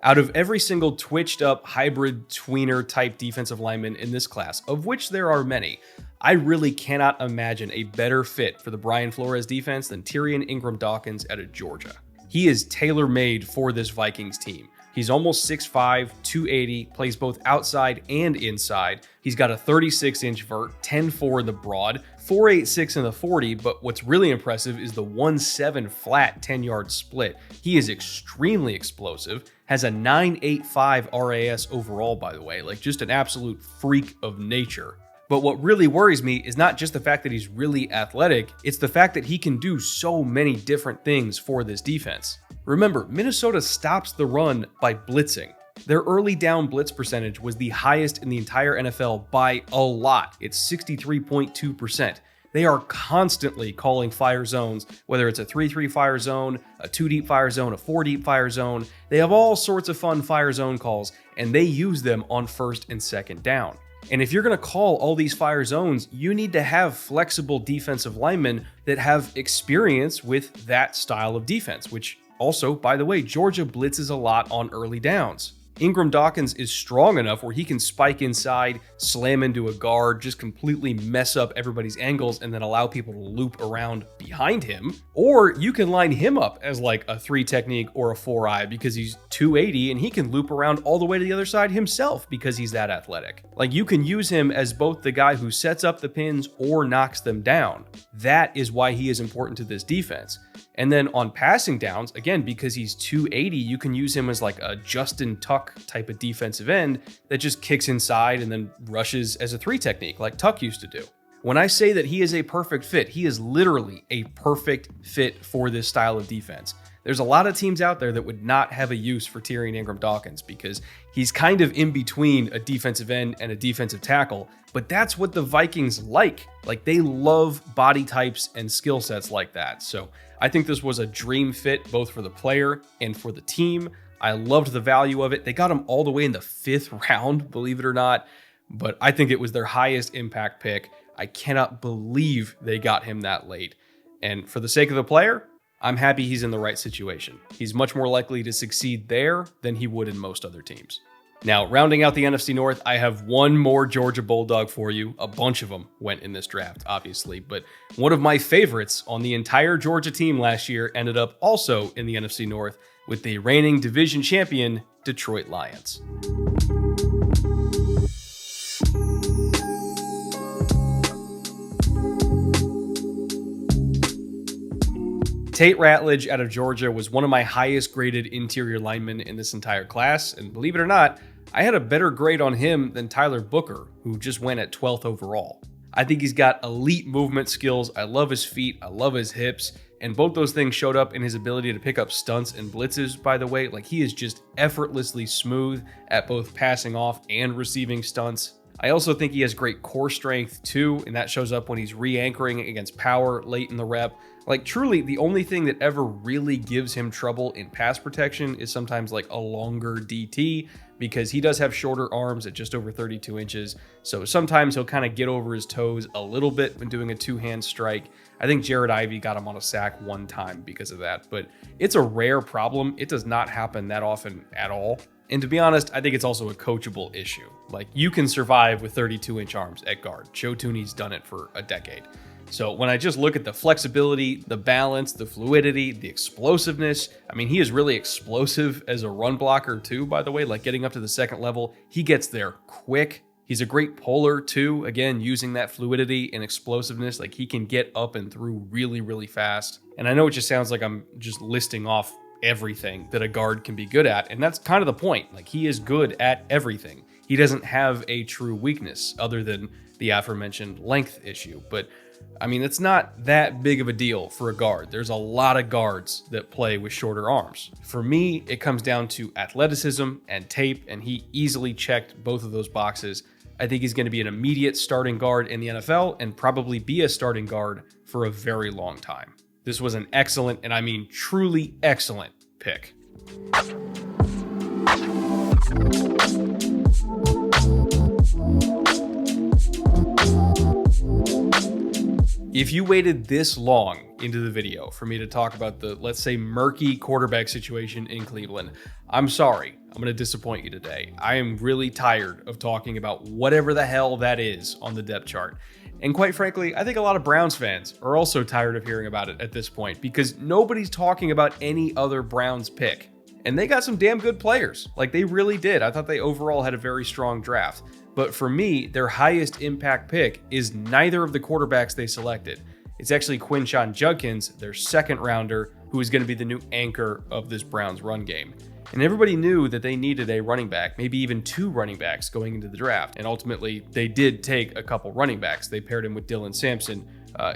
Out of every single twitched up hybrid tweener type defensive lineman in this class, of which there are many, I really cannot imagine a better fit for the Brian Flores defense than Tyrion Ingram-Dawkins out of Georgia. He is tailor-made for this Vikings team. He's almost 6'5", 280, plays both outside and inside. He's got a 36-inch vert, 10.4 in the broad, 4.86 in the 40, but what's really impressive is the 1.7 flat 10-yard split. He is extremely explosive, has a 9.85 RAS overall, by the way, like just an absolute freak of nature. But what really worries me is not just the fact that he's really athletic, it's the fact that he can do so many different things for this defense. Remember, Minnesota stops the run by blitzing. Their early down blitz percentage was the highest in the entire NFL by a lot. It's 63.2%. They are constantly calling fire zones, whether it's a 3-3 fire zone, a 2-deep fire zone, a 4-deep fire zone. They have all sorts of fun fire zone calls, and they use them on first and second down. And if you're going to call all these fire zones, you need to have flexible defensive linemen that have experience with that style of defense, which also, by the way, Georgia blitzes a lot on early downs. Ingram-Dawkins is strong enough where he can spike inside, slam into a guard, just completely mess up everybody's angles and then allow people to loop around behind him. Or you can line him up as like a 3 technique or a 4-eye because he's 280 and he can loop around all the way to the other side himself because he's that athletic. Like, you can use him as both the guy who sets up the pins or knocks them down. That is why he is important to this defense. And then on passing downs, again, because he's 280, you can use him as like a Justin Tuck type of defensive end that just kicks inside and then rushes as a 3 technique like Tuck used to do. When I say that he is a perfect fit, he is literally a perfect fit for this style of defense. There's a lot of teams out there that would not have a use for Tyrion Ingram-Dawkins because he's kind of in between a defensive end and a defensive tackle, but that's what the Vikings like. Like, they love body types and skill sets like that. So I think this was a dream fit both for the player and for the team. I loved the value of it. They got him all the way in the 5th round, believe it or not, but I think it was their highest impact pick. I cannot believe they got him that late. And for the sake of the player, I'm happy he's in the right situation. He's much more likely to succeed there than he would in most other teams. Now, rounding out the NFC North, I have one more Georgia Bulldog for you. A bunch of them went in this draft, obviously, but one of my favorites on the entire Georgia team last year ended up also in the NFC North with the reigning division champion Detroit Lions. Tate Ratledge out of Georgia was one of my highest graded interior linemen in this entire class, and believe it or not, I had a better grade on him than Tyler Booker, who just went at 12th overall. I think he's got elite movement skills. I love his feet. I love his hips. And both those things showed up in his ability to pick up stunts and blitzes, by the way. Like, he is just effortlessly smooth at both passing off and receiving stunts. I also think he has great core strength too, and that shows up when he's re-anchoring against power late in the rep. Like, truly, the only thing that ever really gives him trouble in pass protection is sometimes like a longer DT, because he does have shorter arms at just over 32 inches. So sometimes he'll kind of get over his toes a little bit when doing a two-hand strike. I think Jared Ivey got him on a sack one time because of that, but it's a rare problem. It does not happen that often at all. And to be honest, I think it's also a coachable issue. Like, you can survive with 32-inch arms at guard. Joe Thuney's done it for a decade. So when I just look at the flexibility, the balance, the fluidity, the explosiveness, I mean, he is really explosive as a run blocker too, by the way, like getting up to the second level. He gets there quick. He's a great puller too, again, using that fluidity and explosiveness. Like, he can get up and through really, really fast. And I know it just sounds like I'm just listing off everything that a guard can be good at, and that's kind of the point. Like, he is good at everything. He doesn't have a true weakness other than the aforementioned length issue, but I mean, it's not that big of a deal for a guard. There's a lot of guards that play with shorter arms. For me, it comes down to athleticism and tape, and he easily checked both of those boxes. I think he's going to be an immediate starting guard in the NFL and probably be a starting guard for a very long time. This was an excellent, and I mean truly excellent, pick. If you waited this long into the video for me to talk about the, let's say, murky quarterback situation in Cleveland, I'm sorry. I'm going to disappoint you today. I am really tired of talking about whatever the hell that is on the depth chart. And quite frankly, I think a lot of Browns fans are also tired of hearing about it at this point, because nobody's talking about any other Browns pick. And they got some damn good players. Like, they really did. I thought they overall had a very strong draft. But for me, their highest impact pick is neither of the quarterbacks they selected. It's actually Quinshon Judkins, their second rounder, who is going to be the new anchor of this Browns run game. And everybody knew that they needed a running back, maybe even two running backs going into the draft. And ultimately, they did take a couple running backs. They paired him with Dylan Sampson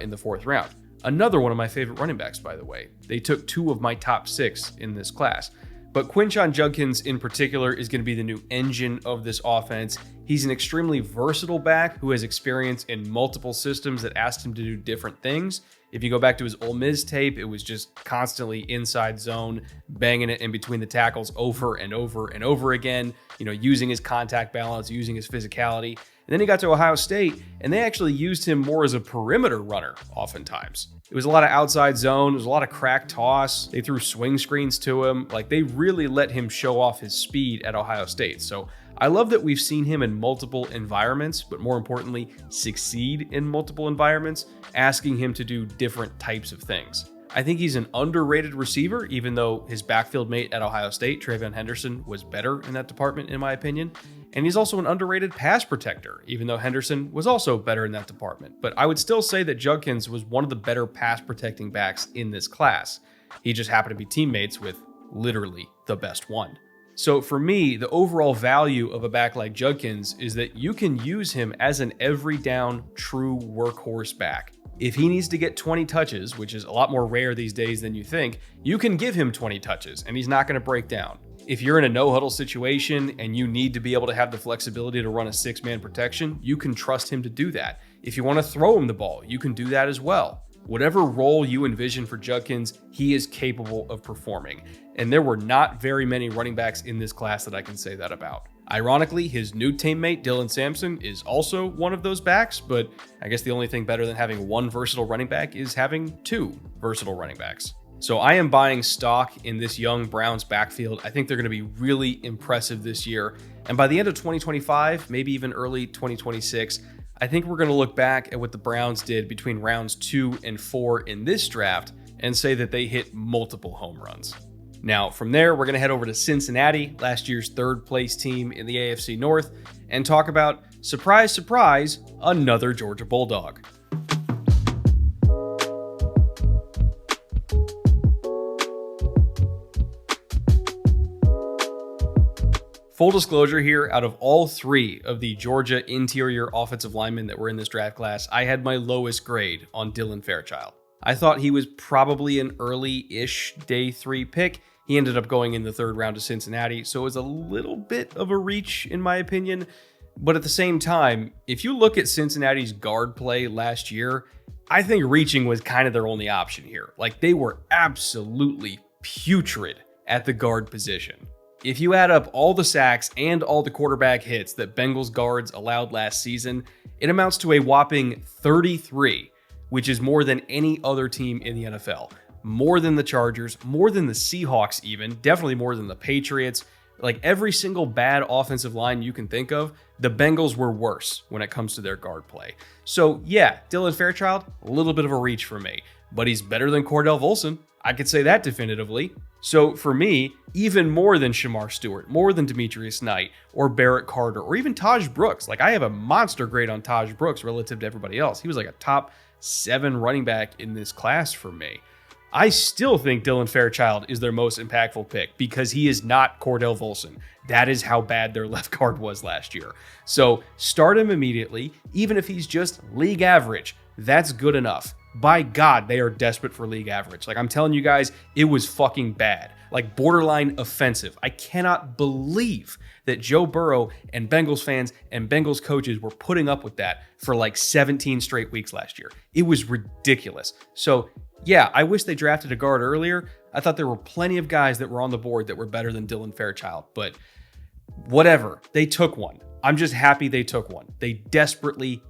in the fourth round. Another one of my favorite running backs, by the way. They took two of my top 6 in this class. But Quinshon Judkins in particular is going to be the new engine of this offense. He's an extremely versatile back who has experience in multiple systems that asked him to do different things. If you go back to his Ole Miss tape, it was just constantly inside zone, banging it in between the tackles over and over and over again, using his contact balance, using his physicality. And then he got to Ohio State, and they actually used him more as a perimeter runner oftentimes. It was a lot of outside zone. It was a lot of crack toss. They threw swing screens to him. Like, they really let him show off his speed at Ohio State. So I love that we've seen him in multiple environments, but more importantly, succeed in multiple environments, asking him to do different types of things. I think he's an underrated receiver, even though his backfield mate at Ohio State, Travion Henderson, was better in that department, in my opinion. And he's also an underrated pass protector, even though Henderson was also better in that department. But I would still say that Judkins was one of the better pass protecting backs in this class. He just happened to be teammates with literally the best one. So for me, the overall value of a back like Judkins is that you can use him as an every down true workhorse back. If he needs to get 20 touches, which is a lot more rare these days than you think, you can give him 20 touches and he's not going to break down. If you're in a no-huddle situation and you need to be able to have the flexibility to run a 6-man protection, you can trust him to do that. If you want to throw him the ball, you can do that as well. Whatever role you envision for Judkins, he is capable of performing. And there were not very many running backs in this class that I can say that about. Ironically, his new teammate, Dylan Sampson, is also one of those backs, but I guess the only thing better than having one versatile running back is having two versatile running backs. So I am buying stock in this young Browns backfield. I think they're going to be really impressive this year. And by the end of 2025, maybe even early 2026, I think we're going to look back at what the Browns did between rounds 2 and 4 in this draft and say that they hit multiple home runs. Now, from there, we're going to head over to Cincinnati, last year's third place team in the AFC North, and talk about, surprise, surprise, another Georgia Bulldog. Full disclosure here, out of all 3 of the Georgia interior offensive linemen that were in this draft class, I had my lowest grade on Dylan Fairchild. I thought he was probably an early-ish day 3 pick. He ended up going in the 3rd round to Cincinnati, so it was a little bit of a reach in my opinion. But at the same time, if you look at Cincinnati's guard play last year, I think reaching was kind of their only option here. Like, they were absolutely putrid at the guard position. If you add up all the sacks and all the quarterback hits that Bengals guards allowed last season, it amounts to a whopping 33, which is more than any other team in the NFL. More than the Chargers, more than the Seahawks even, definitely more than the Patriots. Like every single bad offensive line you can think of, the Bengals were worse when it comes to their guard play. So yeah, Dylan Fairchild, a little bit of a reach for me, but he's better than Cordell Volson. I could say that definitively. So for me, even more than Shamar Stewart, more than Demetrius Knight or Barrett Carter or even Taj Brooks. Like I have a monster grade on Taj Brooks relative to everybody else. He was like a top 7 running back in this class for me. I still think Dylan Fairchild is their most impactful pick because he is not Cordell Volson. That is how bad their left guard was last year. So start him immediately, even if he's just league average. That's good enough. By God, they are desperate for league average. Like I'm telling you guys, it was fucking bad. Like borderline offensive. I cannot believe that Joe Burrow and Bengals fans and Bengals coaches were putting up with that for like 17 straight weeks last year. It was ridiculous. So yeah, I wish they drafted a guard earlier. I thought there were plenty of guys that were on the board that were better than Dylan Fairchild, but whatever. They took one. I'm just happy they took one. They desperately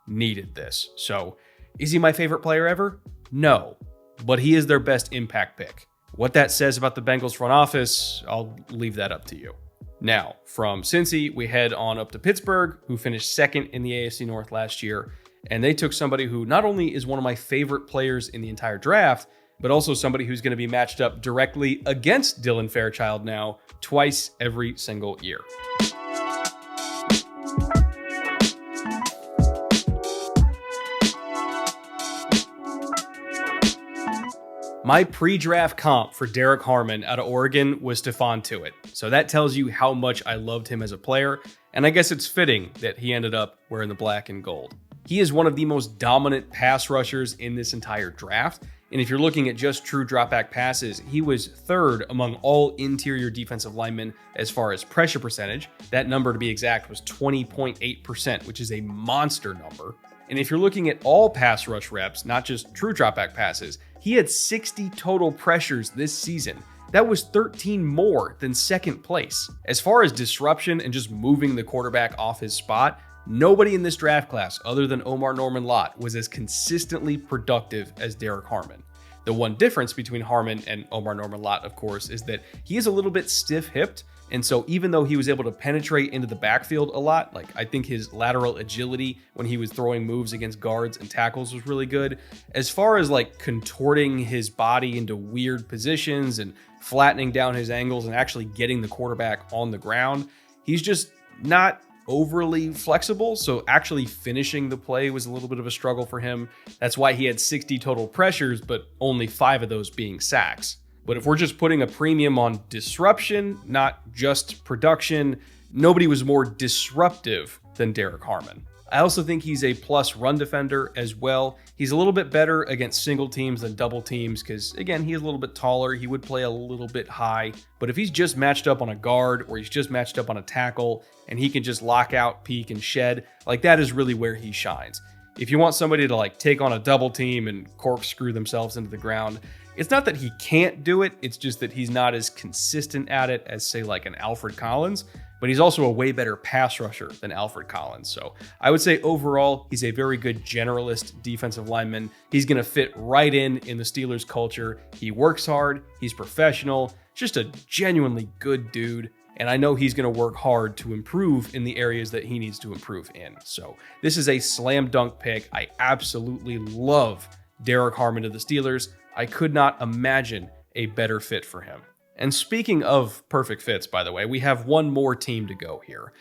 needed this. So is he my favorite player ever? No, but he is their best impact pick. What that says about the Bengals front office, I'll leave that up to you. Now, from Cincy, we head on up to Pittsburgh, who finished 2nd in the AFC North last year. And they took somebody who not only is one of my favorite players in the entire draft, but also somebody who's going to be matched up directly against Dylan Fairchild now twice every single year. My pre-draft comp for Derek Harmon out of Oregon was Stephon Tuitt. So that tells you how much I loved him as a player. And I guess it's fitting that he ended up wearing the black and gold. He is one of the most dominant pass rushers in this entire draft. And if you're looking at just true dropback passes, he was 3rd among all interior defensive linemen as far as pressure percentage. That number, to be exact, was 20.8%, which is a monster number. And if you're looking at all pass rush reps, not just true dropback passes, he had 60 total pressures this season. That was 13 more than 2nd place. As far as disruption and just moving the quarterback off his spot, nobody in this draft class other than Omar Norman Lott was as consistently productive as Derek Harmon. The one difference between Harmon and Omar Norman Lott, of course, is that he is a little bit stiff-hipped. And so even though he was able to penetrate into the backfield a lot, like I think his lateral agility when he was throwing moves against guards and tackles was really good. As far as like contorting his body into weird positions and flattening down his angles and actually getting the quarterback on the ground, he's just not overly flexible. So actually finishing the play was a little bit of a struggle for him. That's why he had 60 total pressures, but only 5 of those being sacks. But if we're just putting a premium on disruption, not just production, nobody was more disruptive than Derek Harmon. I also think he's a plus run defender as well. He's a little bit better against single teams than double teams because, again, he's a little bit taller. He would play a little bit high. But if he's just matched up on a guard or he's just matched up on a tackle and he can just lock out, peek, and shed, like that is really where he shines. If you want somebody to like take on a double team and corkscrew themselves into the ground, it's not that he can't do it. It's just that he's not as consistent at it as, say, like an Alfred Collins. but he's also a way better pass rusher than Alfred Collins. So I would say overall, he's a very good generalist defensive lineman. He's going to fit right in the Steelers culture. He works hard. He's professional, just a genuinely good dude. And I know he's going to work hard to improve in the areas that he needs to improve in. So this is a slam dunk pick. I absolutely love Derek Harmon to the Steelers. I could not imagine a better fit for him. And speaking of perfect fits, by the way, we have one more team to go here.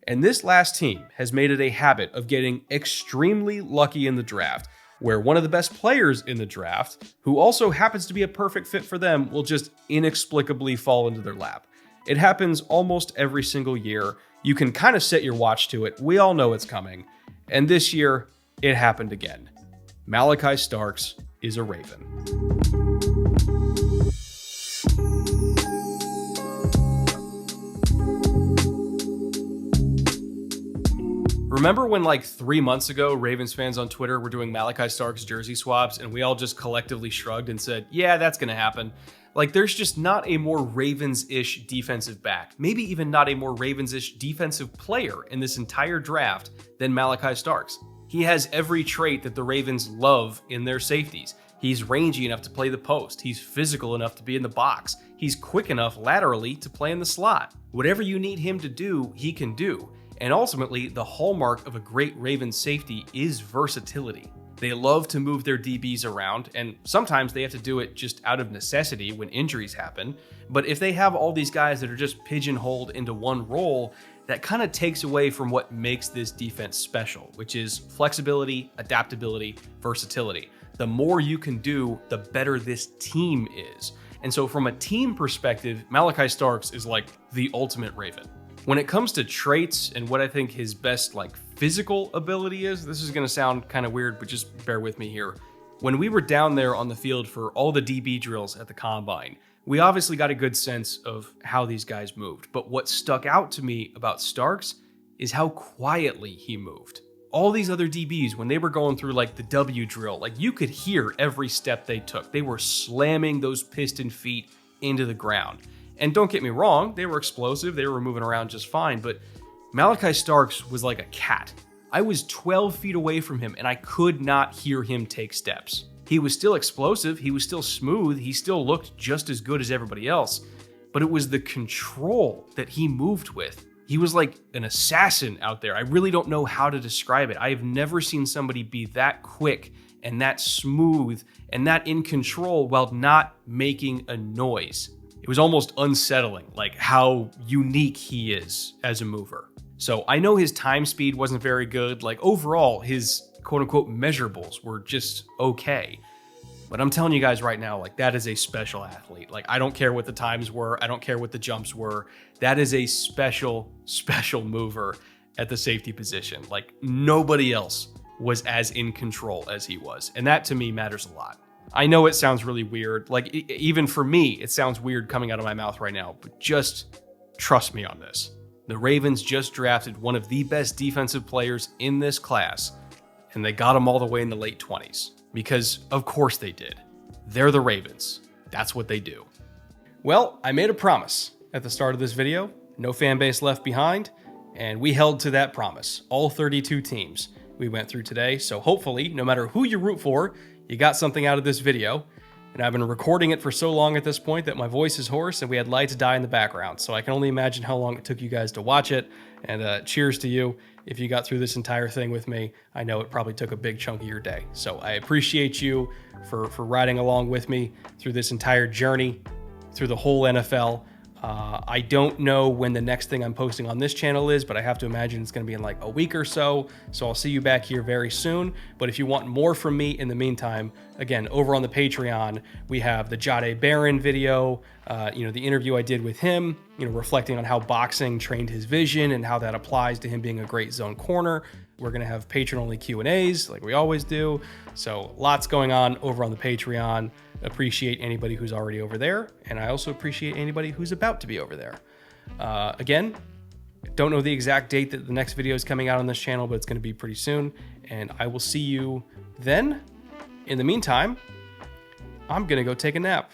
And this last team has made it a habit of getting extremely lucky in the draft, where one of the best players in the draft, who also happens to be a perfect fit for them, will just inexplicably fall into their lap. It happens almost every single year. You can kind of set your watch to it. We all know it's coming. And this year, it happened again. Malachi Starks is a Raven. Remember when like 3 months ago, Ravens fans on Twitter were doing Malachi Starks jersey swaps and we all just collectively shrugged and said, yeah, that's going to happen. Like, there's just not a more Ravens-ish defensive back, maybe even not a more Ravens-ish defensive player in this entire draft than Malachi Starks. He has every trait that the Ravens love in their safeties. He's rangy enough to play the post. He's physical enough to be in the box. He's quick enough laterally to play in the slot. Whatever you need him to do, he can do. And ultimately, the hallmark of a great Ravens safety is versatility. They love to move their DBs around, and sometimes they have to do it just out of necessity when injuries happen. But if they have all these guys that are just pigeonholed into one role, that kind of takes away from what makes this defense special, which is flexibility, adaptability, versatility. The more you can do, the better this team is. And so from a team perspective, Malachi Starks is like the ultimate Raven. When it comes to traits and what I think his best physical ability is, this is going to sound kind of weird, but just bear with me here. When we were down there on the field for all the DB drills at the Combine, we obviously got a good sense of how these guys moved. But what stuck out to me about Starks is how quietly he moved. All these other DBs, when they were going through the W drill, you could hear every step they took. They were slamming those piston feet into the ground. And don't get me wrong, they were explosive, they were moving around just fine, but Malachi Starks was like a cat. I was 12 feet away from him and I could not hear him take steps. He was still explosive, he was still smooth, he still looked just as good as everybody else, but it was the control that he moved with. He was like an assassin out there. I really don't know how to describe it. I have never seen somebody be that quick and that smooth and that in control while not making a noise. It was almost unsettling, how unique he is as a mover. So I know his time speed wasn't very good. Overall, his quote-unquote measurables were just okay. But I'm telling you guys right now, that is a special athlete. I don't care what the times were. I don't care what the jumps were. That is a special, special mover at the safety position. Nobody else was as in control as he was. And that to me matters a lot. I know it sounds really weird. Even for me, it sounds weird coming out of my mouth right now, but just trust me on this. The Ravens just drafted one of the best defensive players in this class, and they got him all the way in the late 20s. Because of course they did. They're the Ravens. That's what they do. Well, I made a promise at the start of this video. No fan base left behind, and we held to that promise. All 32 teams we went through today, so hopefully, no matter who you root for, you got something out of this video. And I've been recording it for so long at this point that my voice is hoarse and we had lights die in the background. So I can only imagine how long it took you guys to watch it. And cheers to you if you got through this entire thing with me. I know it probably took a big chunk of your day. So I appreciate you for riding along with me through this entire journey, through the whole NFL. I don't know when the next thing I'm posting on this channel is, but I have to imagine it's going to be in a week or so. So I'll see you back here very soon. But if you want more from me in the meantime, again, over on the Patreon, we have the Jade Barron video, the interview I did with him, reflecting on how boxing trained his vision and how that applies to him being a great zone corner. We're going to have patron-only Q&As like we always do. So lots going on over on the Patreon. Appreciate anybody who's already over there. And I also appreciate anybody who's about to be over there. Again, don't know the exact date that the next video is coming out on this channel, but it's going to be pretty soon. And I will see you then. In the meantime, I'm going to go take a nap.